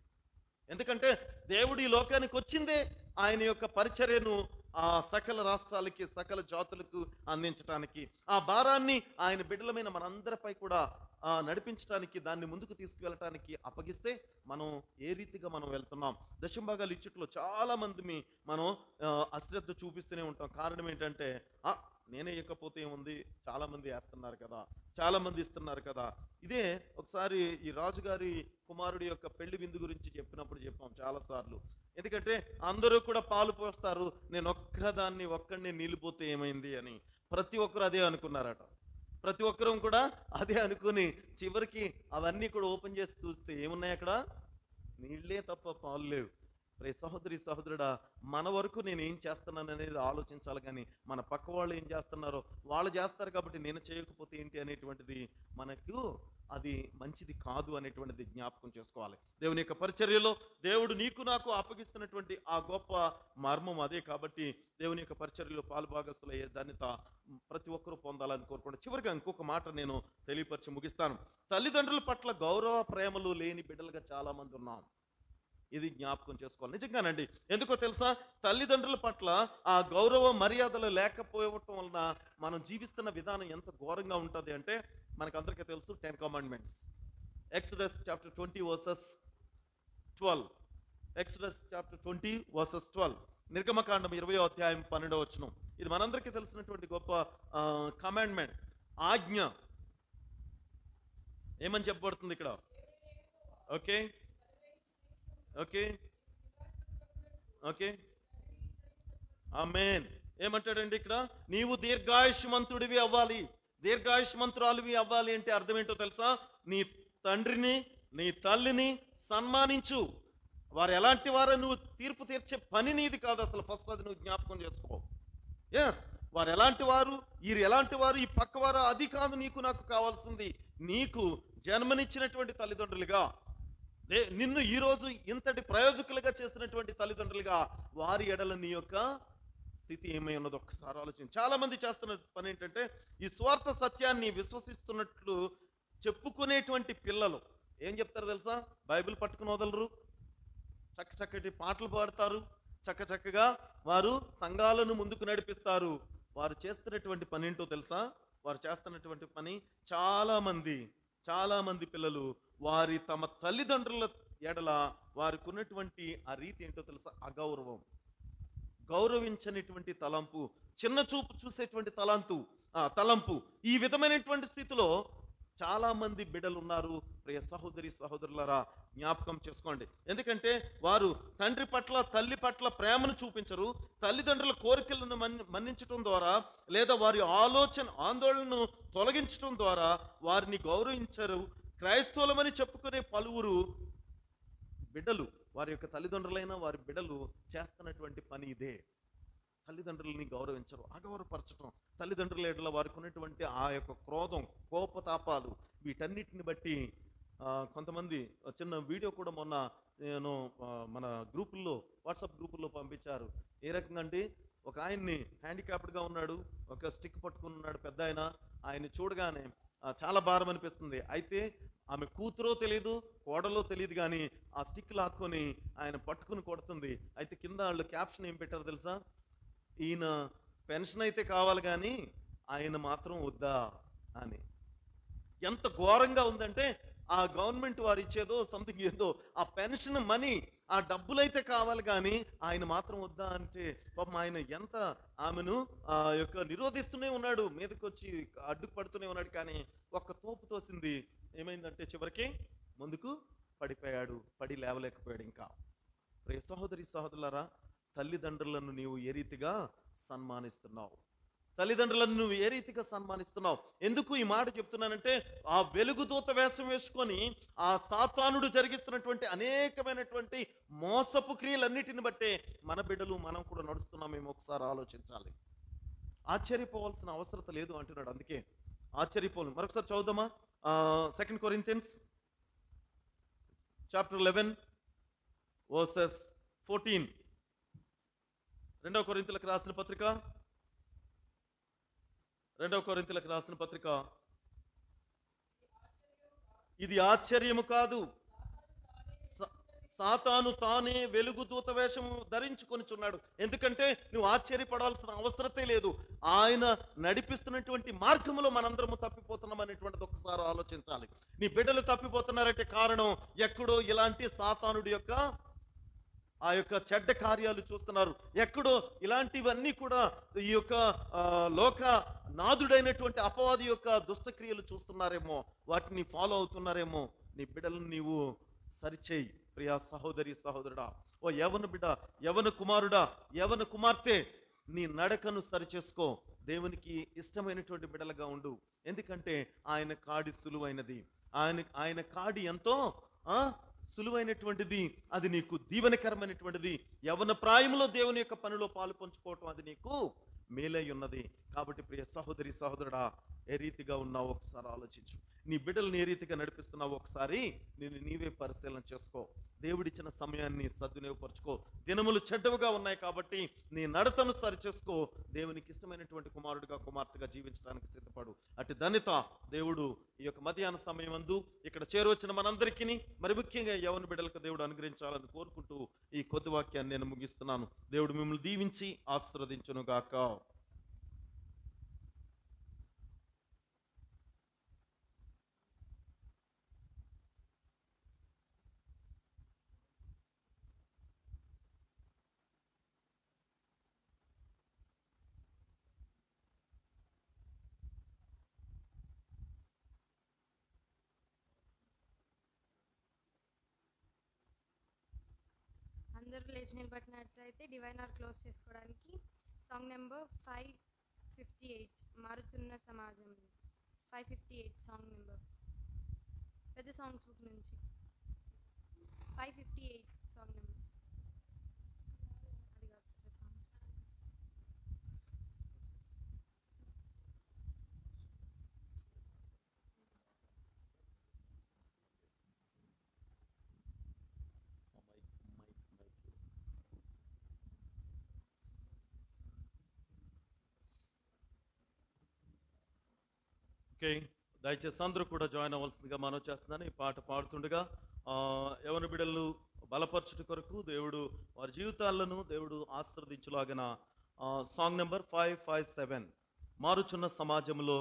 ఎందుకంటే దేవుడు ఈ లోకానికి వచ్చిందే ఆయన యొక్క పరిచర్యను ఆ సకల రాష్ట్రాలకి, సకల జాతులకు అందించటానికి, ఆ భారాన్ని ఆయన బిడ్డలమైన మనందరిపై కూడా నడిపించడానికి, దాన్ని ముందుకు తీసుకువెళ్ళటానికి అప్పగిస్తే మనం ఏ రీతిగా మనం వెళ్తున్నాం. దశంభాగాలు ఇచ్చుట్లో చాలా మంది మనం అశ్రద్ధ చూపిస్తూనే ఉంటాం. కారణం ఏంటంటే నేనే ఇవ్వకపోతే ఏముంది, చాలా మంది వేస్తున్నారు కదా, చాలా మంది ఇస్తున్నారు కదా. ఇదే ఒకసారి ఈ రాజుగారి కుమారుడి యొక్క పెళ్లి విందు గురించి చెప్పినప్పుడు చెప్పాం చాలాసార్లు. ఎందుకంటే అందరూ కూడా పాలు పోస్తారు, నేను ఒక్కడిని నీళ్ళిపోతే ఏమైంది అని ప్రతి ఒక్కరు అదే అనుకున్నారట. ప్రతి ఒక్కరూ కూడా అదే అనుకుని చివరికి అవన్నీ కూడా ఓపెన్ చేసి చూస్తే ఏమున్నాయి అక్కడ? నీళ్ళే తప్ప పాలు లేవు. సహోదరి సహోదరుడా, మన వరకు నేను ఏం చేస్తున్నాను అనేది ఆలోచించాలి, కానీ మన పక్క వాళ్ళు ఏం చేస్తున్నారో వాళ్ళు చేస్తారు కాబట్టి నేను చేయకపోతే ఏంటి అనేటువంటిది మనకు అది మంచిది కాదు అనేటువంటిది జ్ఞాపకం చేసుకోవాలి. దేవుని యొక్క పరిచర్యలో దేవుడు నీకు నాకు అప్పగిస్తున్నటువంటి ఆ గొప్ప మర్మం అదే. కాబట్టి దేవుని యొక్క పరిచర్యలో పాలుభాగస్తులయ్యే ధన్యత ప్రతి ఒక్కరూ పొందాలని కోరుకుంటా. చివరిగా ఇంకొక మాట నేను తెలియపరిచి ముగిస్తాను. తల్లిదండ్రుల పట్ల గౌరవ ప్రేమలు లేని బిడ్డలుగా చాలా మంది ఉన్నాం. ఇది జ్ఞాపకం చేసుకోవాలి. నిజంగానండి. ఎందుకో తెలుసా? తల్లిదండ్రుల పట్ల ఆ గౌరవ మర్యాదలు లేకపోవటం వలన మనం జీవిస్తున్న విధానం ఎంత ఘోరంగా ఉంటుంది అంటే, మనకందరికీ తెలుసు 10 commandments. Exodus chapter 20 versus 12. Exodus chapter 20 versus 12. నిర్గమకాండం 20వ అధ్యాయం 12వ వచనం. ఇది మనందరికీ తెలిసినటువంటి గొప్ప కమాండ్మెంట్, ఆజ్ఞ. ఏమని చెప్పబడుతుంది ఇక్కడ? ఓకే ఓకే ఓకే ఆమేన్. ఏమంటాడండి ఇక్కడ? నీవు దీర్ఘాయుష్మంతుడివి అవ్వాలి, దీర్ఘాయుష్మంతురాలివి అవ్వాలి అంటే అర్థం ఏంటో తెలుసా? నీ తండ్రిని నీ తల్లిని సన్మానించు. వారు ఎలాంటి వారో నువ్వు తీర్పు తీర్చే పని నీది కాదు అసలు. ఫస్ట్ అది నువ్వు జ్ఞాపకం చేసుకో. ఎస్, వారు ఎలాంటి వారు, వీరు ఎలాంటి వారు, ఈ పక్కవారు, అది కాదు నీకు నాకు కావాల్సింది. నీకు జన్మనిచ్చినటువంటి తల్లిదండ్రులుగా, నిన్ను ఈరోజు ఇంతటి ప్రయోజకులుగా చేసినటువంటి తల్లిదండ్రులుగా వారి ఎడల నీ యొక్క స్థితి ఏమై ఉన్నదో ఒక్కసారి ఆలోచించి. చాలా మంది చేస్తున్న పని ఏంటంటే, ఈ స్వార్థ సత్యాన్ని విశ్వసిస్తున్నట్లు చెప్పుకునేటువంటి పిల్లలు ఏం చెప్తారు తెలుసా? బైబిల్ పట్టుకుని వదలరు, చక్కటి పాటలు పాడతారు, చక్కగా వారు సంఘాలను ముందుకు నడిపిస్తారు. వారు చేస్తున్నటువంటి పని ఏంటో తెలుసా? వారు చేస్తున్నటువంటి పని చాలా మంది పిల్లలు వారి తమ తల్లిదండ్రుల ఎడల వారికి ఉన్నటువంటి ఆ రీతి ఏంటో తెలుసా? అగౌరవం, గౌరవించనిటువంటి తలంపు, చిన్న చూపు చూసేటువంటి తలంపు. ఈ విధమైనటువంటి స్థితిలో చాలా మంది బిడ్డలు ఉన్నారు. ప్రియ సహోదరి సహోదరులారా, జ్ఞాపకం చేసుకోండి. ఎందుకంటే వారు తండ్రి పట్ల తల్లి పట్ల ప్రేమను చూపించరు. తల్లిదండ్రుల కోరికలను మన్నించడం ద్వారా, లేదా వారి ఆందోళనను తొలగించడం ద్వారా వారిని గౌరవించరు. క్రైస్తవులమని చెప్పుకునే పలువురు బిడ్డలు, వారి యొక్క తల్లిదండ్రులైన వారి బిడ్డలు చేస్తున్నటువంటి పని ఇదే. తల్లిదండ్రులని గౌరవించరు, అగౌరవపరచడం. తల్లిదండ్రుల ఎడల వారికి ఉన్నటువంటి ఆ యొక్క క్రోధం, కోపతాపాలు, వీటన్నిటిని బట్టి కొంతమంది చిన్న వీడియో కూడా మొన్న నేను మన గ్రూపుల్లో, వాట్సాప్ గ్రూపుల్లో పంపించారు. ఏ రకంగా అంటే, ఒక ఆయన్ని హ్యాండిక్యాప్డ్గా ఉన్నాడు, ఒక స్టిక్ పట్టుకుని ఉన్నాడు పెద్ద ఆయన చూడగానే చాలా భారం అనిపిస్తుంది. అయితే ఆమె కూతురో తెలియదు, కోడలో తెలియదు, కానీ ఆ స్టిక్ లాక్కొని ఆయన పట్టుకుని కొడుతుంది. అయితే కింద వాళ్ళు క్యాప్షన్ ఏం పెట్టారు తెలుసా? ఈయన పెన్షన్ అయితే కావాలి కానీ ఆయన మాత్రం వద్దా అని. ఎంత ఘోరంగా ఉందంటే, ఆ గవర్నమెంట్ వారు ఇచ్చేదో సంథింగ్ ఏదో ఆ పెన్షన్ మనీ, ఆ డబ్బులైతే కావాలి కానీ ఆయన మాత్రం వద్దా అంటే, పాపం ఆయన ఎంత ఆమెను యొక్క నిరోధిస్తూనే ఉన్నాడు, మీదకి వచ్చి అడ్డుకు పడుతూనే ఉన్నాడు. కానీ ఒక్క తోపు తోసింది, ఏమైందంటే చివరికి ముందుకు పడిపోయాడు, పడి లేవలేకపోయాడు. ఇంకా ప్రియ సహోదరి సహోదరులారా, తల్లిదండ్రులను నీవు ఏ రీతిగా సన్మానిస్తున్నావు? తల్లిదండ్రులను నువ్వు ఏ రీతిగా సన్మానిస్తున్నావు? ఎందుకు ఈ మాట చెప్తున్నానంటే, ఆ వెలుగుదూత వేషం వేసుకొని ఆ సాతానుడు జరిగిస్తున్నటువంటి అనేకమైనటువంటి మోసపు క్రియలన్నిటిని బట్టే మన బిడ్డలు మనం కూడా నడుస్తున్నామేమో ఒకసారి ఆలోచించాలి. ఆశ్చర్యపోవాల్సిన అవసరం లేదు అంటున్నాడు. అందుకే ఆశ్చర్యపోను. మరొకసారి చదువుదామా? 2 Corinthians chapter 11 verses 14. 2 కొరింథీయులకు రాసిన పత్రిక, 2 కొరింథీయులకు రాసిన పత్రిక. ఇది ఆశ్చర్యము కాదు, సాతాను తానే వెలుగు దూత వేషము ధరించుకొనిచున్నాడు. ఎందుకంటే నువ్వు ఆశ్చర్యపడాల్సిన అవసరతే లేదు. ఆయన నడిపిస్తున్నటువంటి మార్గంలో మనందరము తప్పిపోతున్నాం అనేటువంటిది ఒకసారి ఆలోచించాలి. నీ బిడ్డలు తప్పిపోతున్నారంటే కారణం ఎక్కడో ఇలాంటి సాతానుడి యొక్క ఆ యొక్క చెడ్డ కార్యాలు చూస్తున్నారు. ఎక్కడో ఇలాంటివన్నీ కూడా ఈ యొక్క లోక నాదుడైనటువంటి అపవాది యొక్క దుష్టక్రియలు చూస్తున్నారేమో, వాటిని ఫాలో అవుతున్నారేమో. నీ బిడ్డలను నీవు సరిచేయి ప్రియా సహోదరి సహోదరుడా. ఓ యవన బిడ్డ, యవన కుమారుడా, యవన కుమార్తె, నీ నడకను సరిచేసుకో. దేవునికి ఇష్టమైనటువంటి బిడ్డలుగా ఉండు. ఎందుకంటే ఆయన కాడి సులువైనది. ఆయన కాడి ఎంతో సులువైనటువంటిది. అది నీకు దీవెనకరమైనటువంటిది. యవన ప్రాయంలో దేవుని యొక్క పనిలో పాలు పంచుకోవటం అది నీకు మేలై ఉన్నది. కాబట్టి ప్రియ సహోదరి సహోదరుడా, ఏ రీతిగా ఉన్నావు ఒకసారి ఆలోచించు. నీ బిడ్డలను ఏ రీతిగా నడిపిస్తున్నావు ఒకసారి నేను నీవే పరిశీలన చేసుకో. దేవుడిచ్చిన సమయాన్ని సద్వినియోగపరచుకో. దినములు చెడ్డవుగా ఉన్నాయి కాబట్టి నీ నడతను సరిచేసుకో. దేవునికి ఇష్టమైనటువంటి కుమారుడిగా కుమార్తెగా జీవించడానికి సిద్ధపడు. అటు ధన్యత దేవుడు ఈ యొక్క మధ్యాహ్న సమయం అందు ఇక్కడ చేరవచ్చిన మనందరికీ, మరి ముఖ్యంగా యవన బిడ్డలకు దేవుడు అనుగ్రహించాలని కోరుకుంటూ ఈ కొద్ది వాక్యాన్ని నేను ముగిస్తున్నాను. దేవుడు మిమ్మల్ని దీవించి ఆశీర్వదించును గాక. అందరూ లేచి నిలబడినట్లయితే డివైన్ ఆర్ క్లోజ్ చేసుకోవడానికి సాంగ్ నెంబర్ 558 మారుతున్న సమాజం. 558 సాంగ్ నెంబర్, పెద్ద సాంగ్స్ బుక్ నుంచి 558 సాంగ్ నెంబర్. అది కాదు పెద్ద సాంగ్స్. ఓకే, దయచేసి అందరూ కూడా జాయిన్ అవ్వాల్సిందిగా మనం చేస్తున్నాను. ఈ పాట పాడుతుండగా యవన బిడ్డలు బలపరచుట కొరకు దేవుడు వారి జీవితాలను దేవుడు ఆశీర్వదించులాగిన సాంగ్ నెంబర్ 557 మారుచున్న సమాజంలో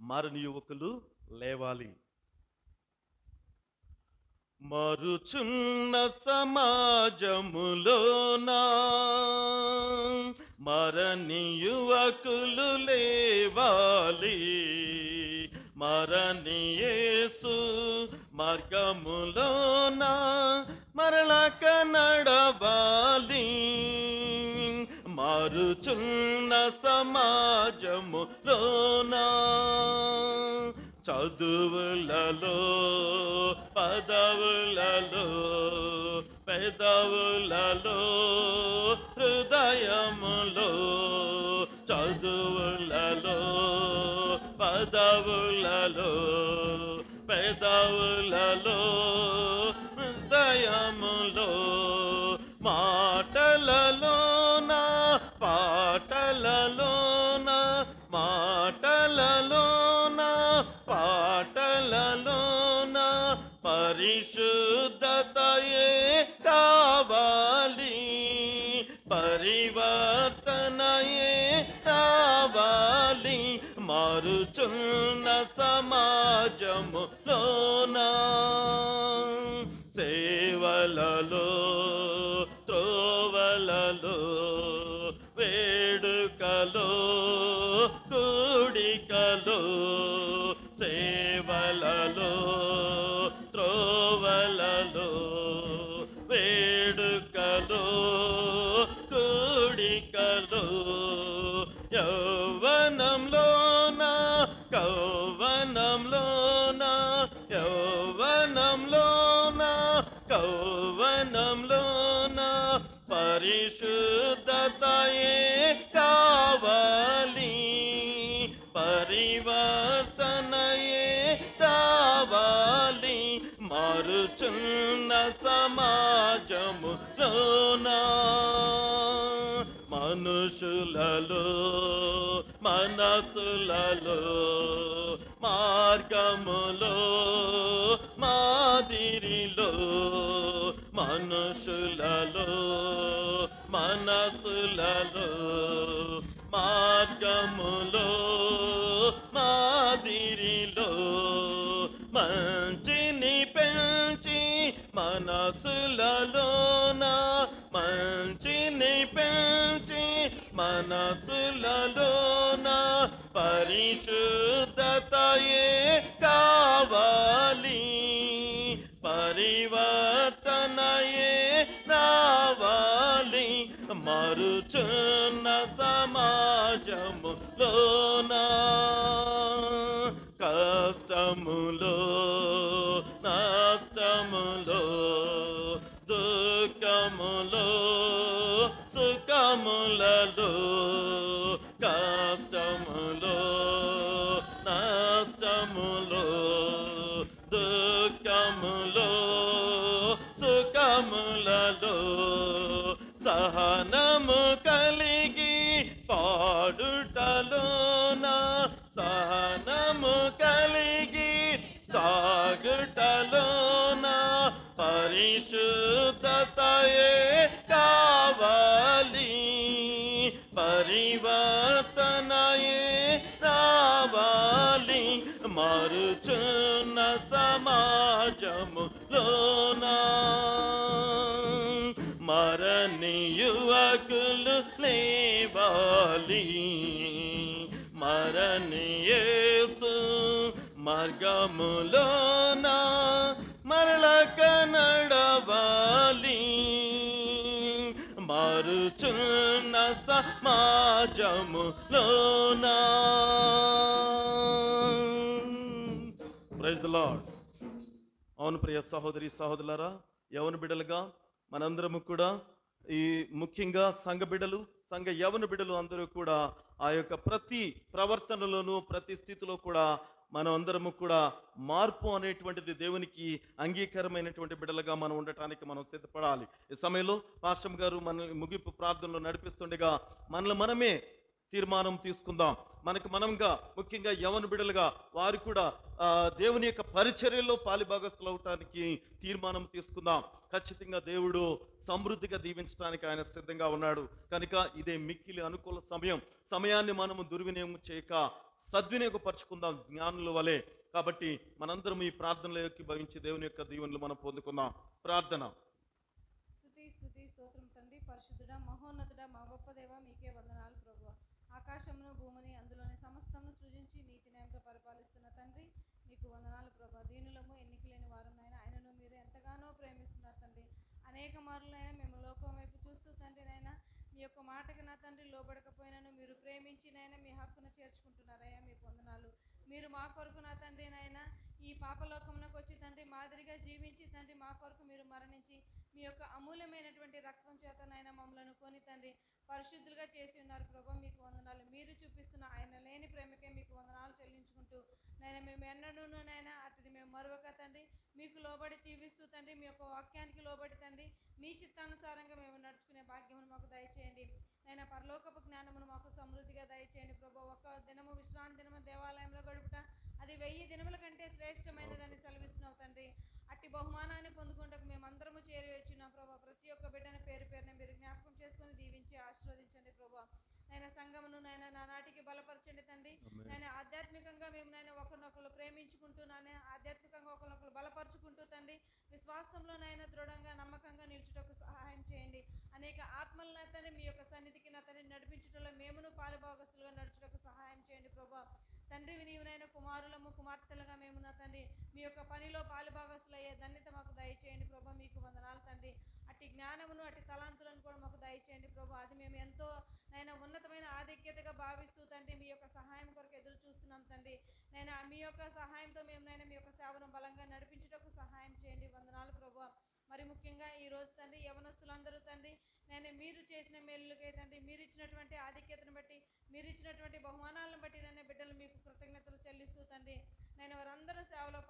మారని యువకులు లేవాలి. మారుచున్న సమాజములోనా మరని యువకులు లేవాలి. మరని యేసు మార్గములోన మరలక నడవాలి. మారుచున్న సమాజములోన చదువులలో పదవులలో పెదవులలో హృదయములో చదువులలో పదవులలో పెదవులలో హృదయములో మాటలలోన పాటలలోన మాటలలోన పాటలలోన పరిశుద్ధతయే కావాలి. పరివర్తనయే కావాలి. మారుచున్న సమాజములోన సేవలలో త్రోవలలో వేడుకలో కూడికలో సేవలలో త్రోవలలో వేడుకలో కూడికలో యౌవనంలోన కౌవనంలోన యౌవనంలోన కౌవనంలోన పరిశుద్ధతయే కావాలి. పరివర్తనయే కావాలి. మారుచున్న సమాజములోన మనుషులలో మనసులలో మార్గములో మాదిరిలో మనుషులలో మనసులలో మార్గములో మాదిరిలో మంచిని పెంచి మనసులలోన మంచిని పెంచి మనసులలోన పరిశుద్ధతయే కావాలి పరివర్తనయే రావాలి మరుచున్న సమాజములోన కష్టములో నష్టములో దుఃఖములో సుఖములలో కష్టములో నష్టములో దుఃఖములో సుఖములలో సహనము కలిగి పాడుటలోన సహనము కలిగి సాగుటలోన పరిశుద్ధతయే కావాలి పరివర్తనయే రావాలి మారుచున్న సమాజములోన మరణి యువకులు లేవాలి మరణి యేసు మార్గములోన మరలక నడవాలి మారుచున్న సమాజములోన. Praise the Lord. అవును ప్రియ సహోదరి సహోదరులారా, యవన బిడ్డలుగా మనందరము కూడా ఈ ముఖ్యంగా సంఘ బిడ్డలు సంఘ యవన బిడ్డలు అందరూ కూడా ఆ యొక్క ప్రతి ప్రవర్తనలోనూ ప్రతి స్థితిలో కూడా మనం అందరము కూడా మార్పు అనేటువంటిది దేవునికి అంగీకారమైనటువంటి బిడ్డలుగా మనం ఉండటానికి మనం సిద్ధపడాలి. ఈ సమయంలో పాస్టర్ గారు మనల్ని ముగింపు ప్రార్థనలో నడిపిస్తుండగా మనల్ని మనమే తీర్మానం తీసుకుందాం. మనకు మనంగా ముఖ్యంగా యవన బిడ్డలుగా వారు కూడా దేవుని యొక్క పరిచర్యలో పాలిభాగస్తులు అవటానికి తీర్మానం తీసుకుందాం. ఖచ్చితంగా దేవుడు సమృద్ధిగా దీవించడానికి ఆయన సిద్ధంగా ఉన్నాడు. కనుక ఇదే మిక్కిలి అనుకూల సమయాన్ని మనము దుర్వినియోగం చేయక సద్వినియోగపరుచుకుందాం జ్ఞానుల వలె. కాబట్టి మనందరం ఈ ప్రార్థనలో భవించి దేవుని యొక్క దీవెనలు మనం పొందుకుందాం. ప్రార్థన. స్తుతి స్తోత్రం తండ్రి, పరిశుద్ధుడా మహోన్నతుడా మా గొప్ప దేవ, మీకే వందనాలు ప్రభువా. ఆకాశమును భూమిని అందులోని సమస్తమును సృజించి నీతి న్యాయంతో పరిపాలిస్తున్న తండ్రి, మీకు వందనాలు ప్రభువా. దీనులము ఎన్నికలేని వారునైనా ఆయనను మీరు ఎంతగానో ప్రేమిస్తున్నారు తండ్రి. అనేక మారులైనా మేము లోకం వైపు చూస్తూ తండ్రి నైనా మీ యొక్క మాటకి నా తండ్రి లోబడకపోయినాను మీరు ప్రేమించినైనా మీ హక్కును చేర్చుకుంటున్నారయ్యా, మీకు వందనాలు. మీరు మా కొరకు నా తండ్రి నైనా ఈ పాపలోకమునకు వచ్చి తండ్రి మాదిరిగా జీవించి తండ్రి మా కొరకు మీరు మరణించి మీ యొక్క అమూల్యమైనటువంటి రక్తం చేత నైనా మమ్మలను కొని తండ్రి పరిశుద్ధులుగా చేసి ఉన్నారు ప్రభా, మీకు వందనాలు. మీరు చూపిస్తున్న ఆయన లేని ప్రేమకే మీకు వందనాలు చెల్లించుకుంటూ నైనా మేము ఎన్నడూ నైనా అతది మేము మరొక తండ్రి మీకు లోబడి జీవిస్తూ తండ్రి మీ యొక్క వాక్యానికి లోబడి తండ్రి మీ చిత్తానుసారంగా మేము నడుచుకునే భాగ్యమును మాకు దయచేయండి. నైనా పరలోకపు జ్ఞానమును మాకు సమృద్ధిగా దయచేయండి ప్రభా. ఒక్క దినము విశ్రాంతి దినము దేవాలయంలో గడుపుట అది 1000 దినముల కంటే శ్రేష్టమైనదని సెలవిస్తున్నావు తండ్రి. అట్టి బహుమానాన్ని పొందుకుంటకు మేమందరము చేరి వచ్చినాం ప్రభా. ప్రతి ఒక్క బిడ్డను పేరు పేరున మీరు జ్ఞాపకం చేసుకుని దీవించి ఆశీర్వదించండి ప్రభా. నైనా సంఘమును నైనా నానాటికి బలపరచండి తండ్రి. నైనా ఆధ్యాత్మికంగా మేము నైనా ఒకరినొకరు ప్రేమించుకుంటూ నైనా ఆధ్యాత్మికంగా ఒకరినొకరు బలపరుచుకుంటూ తండ్రి విశ్వాసంలో నైనా దృఢంగా నమ్మకంగా నిలుచుటకు సహాయం చేయండి. అనేక ఆత్మలను తండ్రి మీ యొక్క సన్నిధికి నా తండ్రి నడిపించుటలో మేమును పాలుభాగస్తులుగా నడుచుటకు సహాయం చేయండి ప్రభా. తండ్రి నీవునైనా కుమారులము కుమార్తెలుగా మేము నా తండ్రి మీ యొక్క పనిలో పాలుభాగస్తులు అయ్యే ధన్యత మాకు దయచేయండి ప్రభా, మీకు వందనాలు తండ్రి. అట్టి జ్ఞానమును అట్టి తలాంతులను కూడా మాకు దయచేయండి ప్రభా. అది మేము ఎంతో నైనా ఉన్నతమైన ఆధిక్యతగా భావిస్తూ తండ్రి మీ యొక్క సహాయం కొరకు ఎదురు చూస్తున్నాం తండ్రి. నైనా మీ యొక్క సహాయంతో మేము నైనా మీ యొక్క సేవను బలంగా నడిపించుటకు సహాయం చేయండి. వందనాలు ప్రభా. మరి ముఖ్యంగా ఈ రోజు తండ్రి యవనస్తులందరూ తండ్రి నేను మీరు చేసిన మేలులకై తండ్రి మీరు ఇచ్చినటువంటి ఆధిక్యతను బట్టి మీరు ఇచ్చినటువంటి బహుమానాలను బట్టి నేను బిడ్డలు మీకు కృతజ్ఞతలు చెల్లిస్తూ తండ్రి నేను వారందరూ సేవలో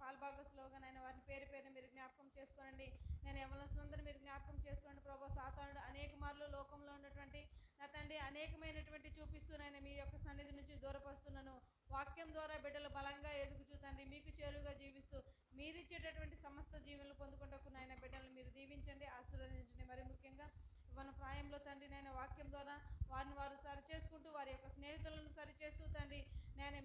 పాల్భాగస్తులుగా నేను వారిని పేరు పేరున మీరు జ్ఞాపకం చేసుకోనండి. నేను యవనస్తులందరూ మీరు జ్ఞాపకం చేసుకోండి ప్రభా. సాతానుడు అనేక మార్లు లోకంలో ఉన్నటువంటి నా తండ్రి అనేకమైనటువంటి చూపిస్తూ నేను మీ యొక్క సన్నిధి నుంచి దూరపరుస్తున్నాను. వాక్యం ద్వారా బిడ్డలు బలంగా ఎదుగుతూ తండ్రి మీకు చేరుగా జీవిస్తూ మీరు ఇచ్చేటటువంటి సమస్త జీవులను పొందుకుంటకు నాయన బిడ్డలను మీరు దీవించండి, ఆశీర్వదించండి. మరి ముఖ్యంగా మన ప్రాయంలో తండ్రి నాయన వాక్యం ద్వారా వారిని వారు సరి చేసుకుంటూ వారి యొక్క స్నేహితులను సరిచేస్తూ తండ్రి నాయన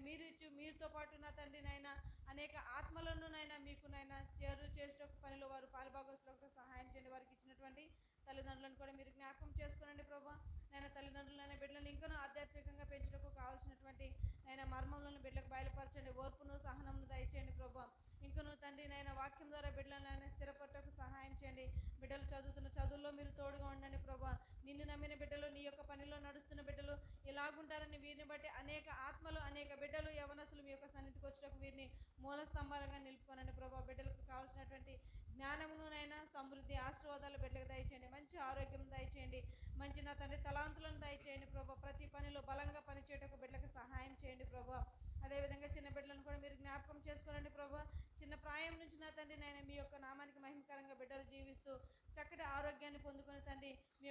మీరుతో పాటు నా తండ్రి నాయన అనేక ఆత్మలను నాయన మీకు నాయన చేసే పనిలో వారు పాలుభాగస్తులకు సహాయం చేయండి. వారికి ఇచ్చినటువంటి తల్లిదండ్రులను కూడా మీరు జ్ఞాపకం చేసుకోనండి ప్రభా. నాయన తల్లిదండ్రులైన బిడ్డలను ఇంకనూ ఆధ్యాత్మికంగా పెంచుటకు కావాల్సినటువంటి నాయన మర్మములను బిడ్డలకు బయలుపరచండి, ఓర్పును సహనమును దయచేయండి ప్రభా. ఇంకనూ తండ్రి నాయన వాక్యం ద్వారా బిడ్డలను స్థిరపడటకు సహాయం చేయండి. బిడ్డలు చదువుతున్న చదువుల్లో మీరు తోడుగా ఉండండి ప్రభా. నిన్ను నమ్మిన బిడ్డలు, నీ యొక్క పనిలో నడుస్తున్న బిడ్డలు ఇలాగుంటారని వీరిని బట్టి అనేక ఆత్మలు, అనేక బిడ్డలు యవనస్తులు మీ యొక్క సన్నిధికి వచ్చేటకు వీరిని మూల స్తంభాలుగా నిలుపుకోనండి ప్రభా. బిడ్డలకు కావాల్సినటువంటి జ్ఞానమునైనా సమృద్ధి ఆశీర్వాదాలు బిడ్డలకు దయచేయండి, మంచి ఆరోగ్యం దయచేయండి, మంచి నా తండ్రి తలాంతులను దయచేయండి ప్రభా. ప్రతి పనిలో బలంగా పనిచేయటకు బిడ్డలకు సహాయం చేయండి ప్రభా. అదేవిధంగా చిన్న బిడ్డలను కూడా మీరు జ్ఞాపకం చేసుకోనండి ప్రభా. చిన్న ప్రాయం నుంచి నా తండ్రి నాయన మీ యొక్క నామానికి మహిమకరంగా బిడ్డలు జీవిస్తూ చక్కటి ఆరోగ్యాన్ని పొందుకొని తండ్రి మీ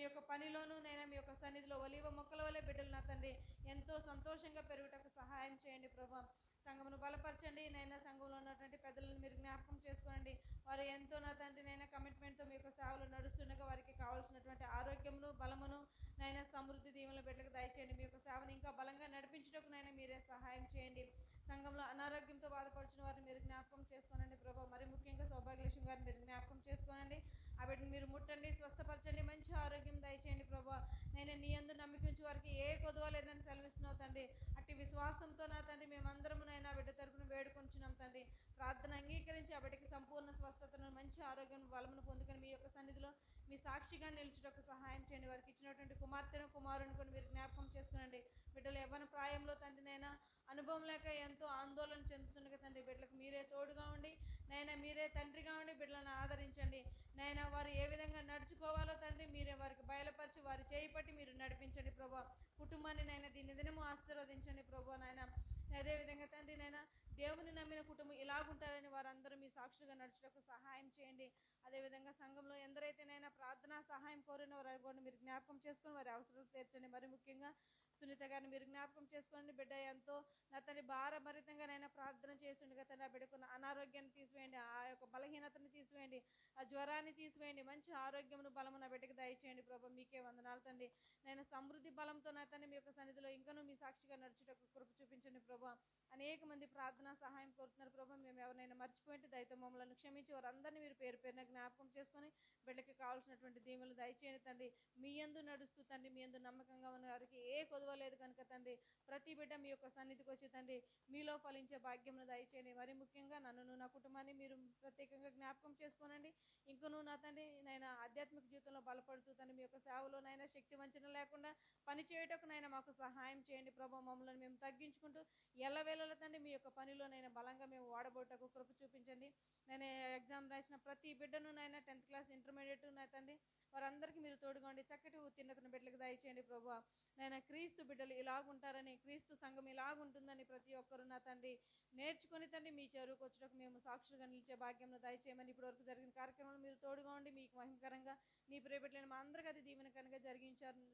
యొక్క పనిలోనూ నైనా మీ యొక్క సన్నిధిలో ఒలీవ మొక్కల వల్లే బిడ్డలు నా తండ్రి ఎంతో సంతోషంగా పెరుగుటకు సహాయం చేయండి ప్రభా. సంఘమును బలపరచండి నైనా. సంఘంలో ఉన్నటువంటి పెద్దలను మీరు జ్ఞాపకం చేసుకోనండి. వారు ఎంతో నా తండ్రి నైనా కమిట్మెంట్తో మీ యొక్క సేవలు నడుస్తుండగా వారికి కావాల్సినటువంటి ఆరోగ్యమును బలమును నైనా సమృద్ధి దీవుల బిడ్డలకు దయచేయండి. మీ యొక్క సేవను ఇంకా బలంగా నడిపించుటకు నైనా మీరే సహాయం చేయండి. సంఘంలో అనారోగ్యంతో బాధపడుతున్న వారిని మీరు జ్ఞాపకం చేసుకోనండి ప్రభా. మరి ముఖ్యంగా సౌభాగ్యలక్ష్మి గారిని మీరు జ్ఞాపకం చేసుకోనండి. ఆ బిడ్డను మీరు ముట్టండి, స్వస్థపరచండి, మంచి ఆరోగ్యం దయచేయండి ప్రభా. నేను నీ యందు నమ్మికించు వారికి ఏ కొదువ లేదని సెలవిస్తున్నావు తండ్రి. అట్టి విశ్వాసంతో నా తండ్రి మేమందరము నైనా బిడ్డ తరపున వేడుకొంచున్నాం తండ్రి. ప్రార్థన అంగీకరించి ఆ బిడ్డకి సంపూర్ణ స్వస్థతను, మంచి ఆరోగ్యం, బలమును పొందుకొని మీ యొక్క సన్నిధిలో మీ సాక్షిగా నిలుచుటకు సహాయం చేయండి. వారికి ఇచ్చినటువంటి కుమార్తెను కుమారుని కూడా మీరు జ్ఞాపకం చేసుకునండి. బిడ్డలు యవ్వన ప్రాయంలో తండ్రి నైనా అనుభవం లేక ఎంతో ఆందోళన చెందుతుండగా తండ్రి బిడ్డలకు మీరే తోడుగా ఉండి నైనా మీరే తండ్రిగా ఉండి బిడ్డలను ఆదరించండి నైనా. వారు ఏ విధంగా నడుచుకోవాలో తండ్రి మీరే వారికి బయలుపరిచి వారి చేయి పట్టి మీరు నడిపించండి ప్రభా. కుటుంబాన్ని నైనా దీని దినము ఆశీర్వదించండి ప్రభా నాయన. అదేవిధంగా తండ్రి నైనా దేవుని నమ్మిన కుటుంబం ఇలాగుంటారని వారందరూ మీ సాక్షులుగా నడుచుటకు సహాయం చేయండి. అదేవిధంగా సంఘంలో ఎందరైతే నైనా ప్రార్థనా సహాయం కోరిన వారు కూడా మీరు జ్ఞాపకం చేసుకొని వారి అవసరాలు తీర్చండి. మరి ముఖ్యంగా సునీత గారిని మీరు జ్ఞాపకం చేసుకోండి. బిడ్డ ఎంతో నా తండ్రి భారభరితంగా నైనా ప్రార్థన చేస్తుండగా తండ్రి ఆ బిడ్డకున్న అనారోగ్యాన్ని తీసివేయండి, ఆ యొక్క బలహీనతను తీసివేయండి, ఆ జ్వరాన్ని తీసివేయండి, మంచి ఆరోగ్యమును బలము నా బిడ్డకి దయచేయండి ప్రభా. మీకే వందనాలు తండ్రి. నేను సమృద్ధి బలంతో నా తండ్రి మీ యొక్క సన్నిధిలో ఇంకనూ మీ సాక్షిగా నడుచుటకు కృప చూపించండి ప్రభా. అనేక మంది ప్రార్థనా సహాయం కోరుతున్నారు ప్రభా. మేము ఎవరైనా మర్చిపోయింటే దయతో మమ్మల్ని క్షమించి వారందరినీ మీరు పేరు పేరున జ్ఞాపకం చేసుకొని బిడ్డకి కావాల్సినటువంటి దీవెనలు దయచేయండి తండ్రి. మీ యందు నడుస్తూ తండ్రి మీ యందు నమ్మకంగా ఉన్న వారికి ఏ కొదువ లేదు కనుక తండ్రి ప్రతి బిడ్డ మీ యొక్క సన్నిధికి వచ్చి తండ్రి మీలో ఫలించే భాగ్యమును దయచేయండి. మరి ముఖ్యంగా నన్ను నా కుటుంబాన్ని మీరు ప్రత్యేకంగా జ్ఞాపకం చేసుకోనండి. ఇంకనూ నా తండ్రి నైనా ఆధ్యాత్మిక జీవితంలో బలపడుతూ తండ్రి మీ యొక్క సేవలో నైనా శక్తి వంచన లేకుండా పని చేయటకు నైనా మాకు సహాయం చేయండి ప్రభా. మమ్మల్ని మేము తగ్గించుకుంటూ ఎల్లవేళల తండ్రి మీ యొక్క పనిలోనైనా బలంగా మేము వాడబోటకు కృప చూపించండి. నేను ఎగ్జామ్ రాసిన ప్రతి బిడ్డను నైనా 10th క్లాస్ ఇంటర్మీడియట్ నా తండ్రి వారందరికీ మీరు తోడుగా ఉండి చక్కటి ఉత్తీర్ణతను బిడ్డలకు దయచేయండి ప్రభా. నేను క్రీస్తు బిడ్డలు ఇలాగుంటారని, క్రీస్తు సంఘం ఇలాగుంటుందని ప్రతి ఒక్కరు నా తండ్రి నేర్చుకొని తండ్రి మీ చెరువుకు వచ్చటకు మేము సాక్షులుగా నిలిచే భాగ్యం దయచేయమని ఇప్పటివరకు జరిగిన కార్యక్రమాలు మీరు తోడుగా ఉండి మీకు మహిమకరంగా నీ ప్రియబిడ్డలను మా అందరికీ అది దీవెనకరంగా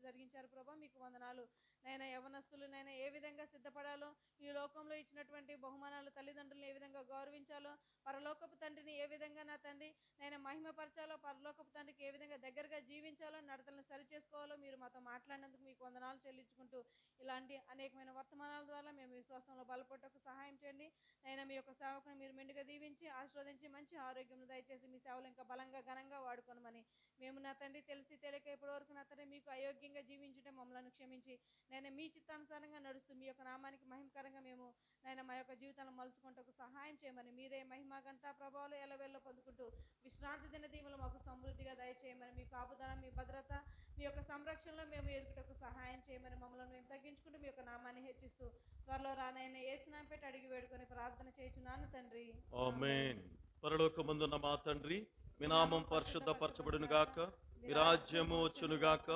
జరిగించారు ప్రభా. మీకు వందనాలు నైనా. యవనస్తులు నైనా ఏ విధంగా సిద్ధపడాలో, ఈ లోకంలో ఇచ్చినటువంటి బహుమానాలు తల్లిదండ్రులను ఏ విధంగా గౌరవించాలో, పరలోకపు తండ్రిని ఏ విధంగా నా తండ్రి నైనా మహిమపరచాలో, పరలోకపు తండ్రికి ఏ విధంగా దగ్గరగా జీవించాలో, నడతలను సరిచేసుకోవాలో మీరు మాతో మాట్లాడినందుకు మీకు వందనాలు చెల్లించుకుంటూ ఇలాంటి అనేకమైన వర్తమానాల ద్వారా మేము విశ్వాసంలో బలపడటకు సహాయం చేయండి నైనా. మీ యొక్క సేవకుని మీరు మెండుగా దీవించి ఆశీర్వదించి మంచి ఆరోగ్యం దయచేసి మీ సేవలు ఇంకా బలంగా ఘనంగా వాడుకోనమని మేము నా తండ్రి తెలిసి తెలియక ఇప్పటి వరకు నా తండ్రి మీకు అయోగ్యంగా జీవించడం మమ్మల్ని క్షమించి నేను మీ చిత్తానుసారంగా నడుస్తూ మీ యొక్క నామానికి మహిమకరంగా మేము నేను మా యొక్క జీవితాలను మలుచుకుంటూ సహాయం చేయమని మీరే మహిమ గంట ప్రభావాలు ఎలవేళ్ళలో పొందుకుంటూ విశ్రాంతి దిన దీవులు మాకు సమృద్ధిగా దయచేయమని, మీ కాపుదల మీ భద్రత మీ యొక్క సంరక్షణలో మేము ఎదుగుటకు సహాయం చేయమని మమ్మల్ని మేము తగ్గించుకుంటూ మీ యొక్క నామాన్ని హెచ్చిస్తూ త్వరలో రానైనా యేసు నామమున పెట్టి అడిగి వేడుకొని ప్రార్థన చేయుచున్నాను తండ్రి. ఆమేన్. పరలోకమందున్న మా తండ్రి, మీ నామం పరిశుద్ధపరచబడును గాక, మీ రాజ్యము వచ్చును గాక,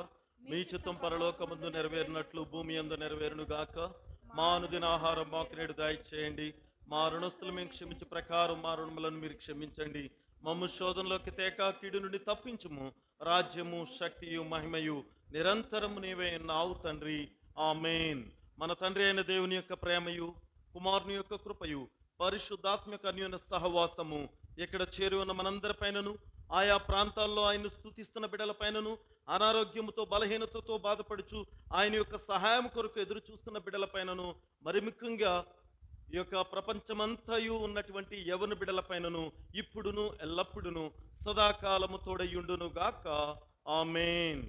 మీ చిత్తం పరలోకమందు నెరవేరినట్లు భూమి యందు నెరవేరును గాక. మా అనుదిన ఆహారం మాకు నేడు దయచేయండి. మా రుణస్తులు మేము క్షమించే ప్రకారం మా రుణములను మీరు క్షమించండి. మమ్ము శోధనలోకి తేక కీడు నుండి తప్పించుము. రాజ్యము శక్తియు మహిమయు నిరంతరము నీవే ఉన్నావు తండ్రి. ఆమేన్. మన తండ్రి అయిన దేవుని యొక్క ప్రేమయు, కుమారుని యొక్క కృపయు, పరిశుద్ధాత్మక అన్యోన్య సహవాసము ఇక్కడ చేరి ఉన్న మనందరిపైనను, ఆయా ప్రాంతాల్లో ఆయన్ను స్తుతిస్తున్న బిడ్డల పైనను, అనారోగ్యముతో బలహీనతతో బాధపడుచు ఆయన యొక్క సహాయం కొరకు ఎదురు చూస్తున్న బిడ్డల పైనను, మరి ముఖ్యంగా ఈ యొక్క ప్రపంచమంతయు ఉన్నటువంటి యవన బిడ్డల పైనను ఇప్పుడును ఎల్లప్పుడును సదాకాలము తోడయుండును గాక. ఆమేన్.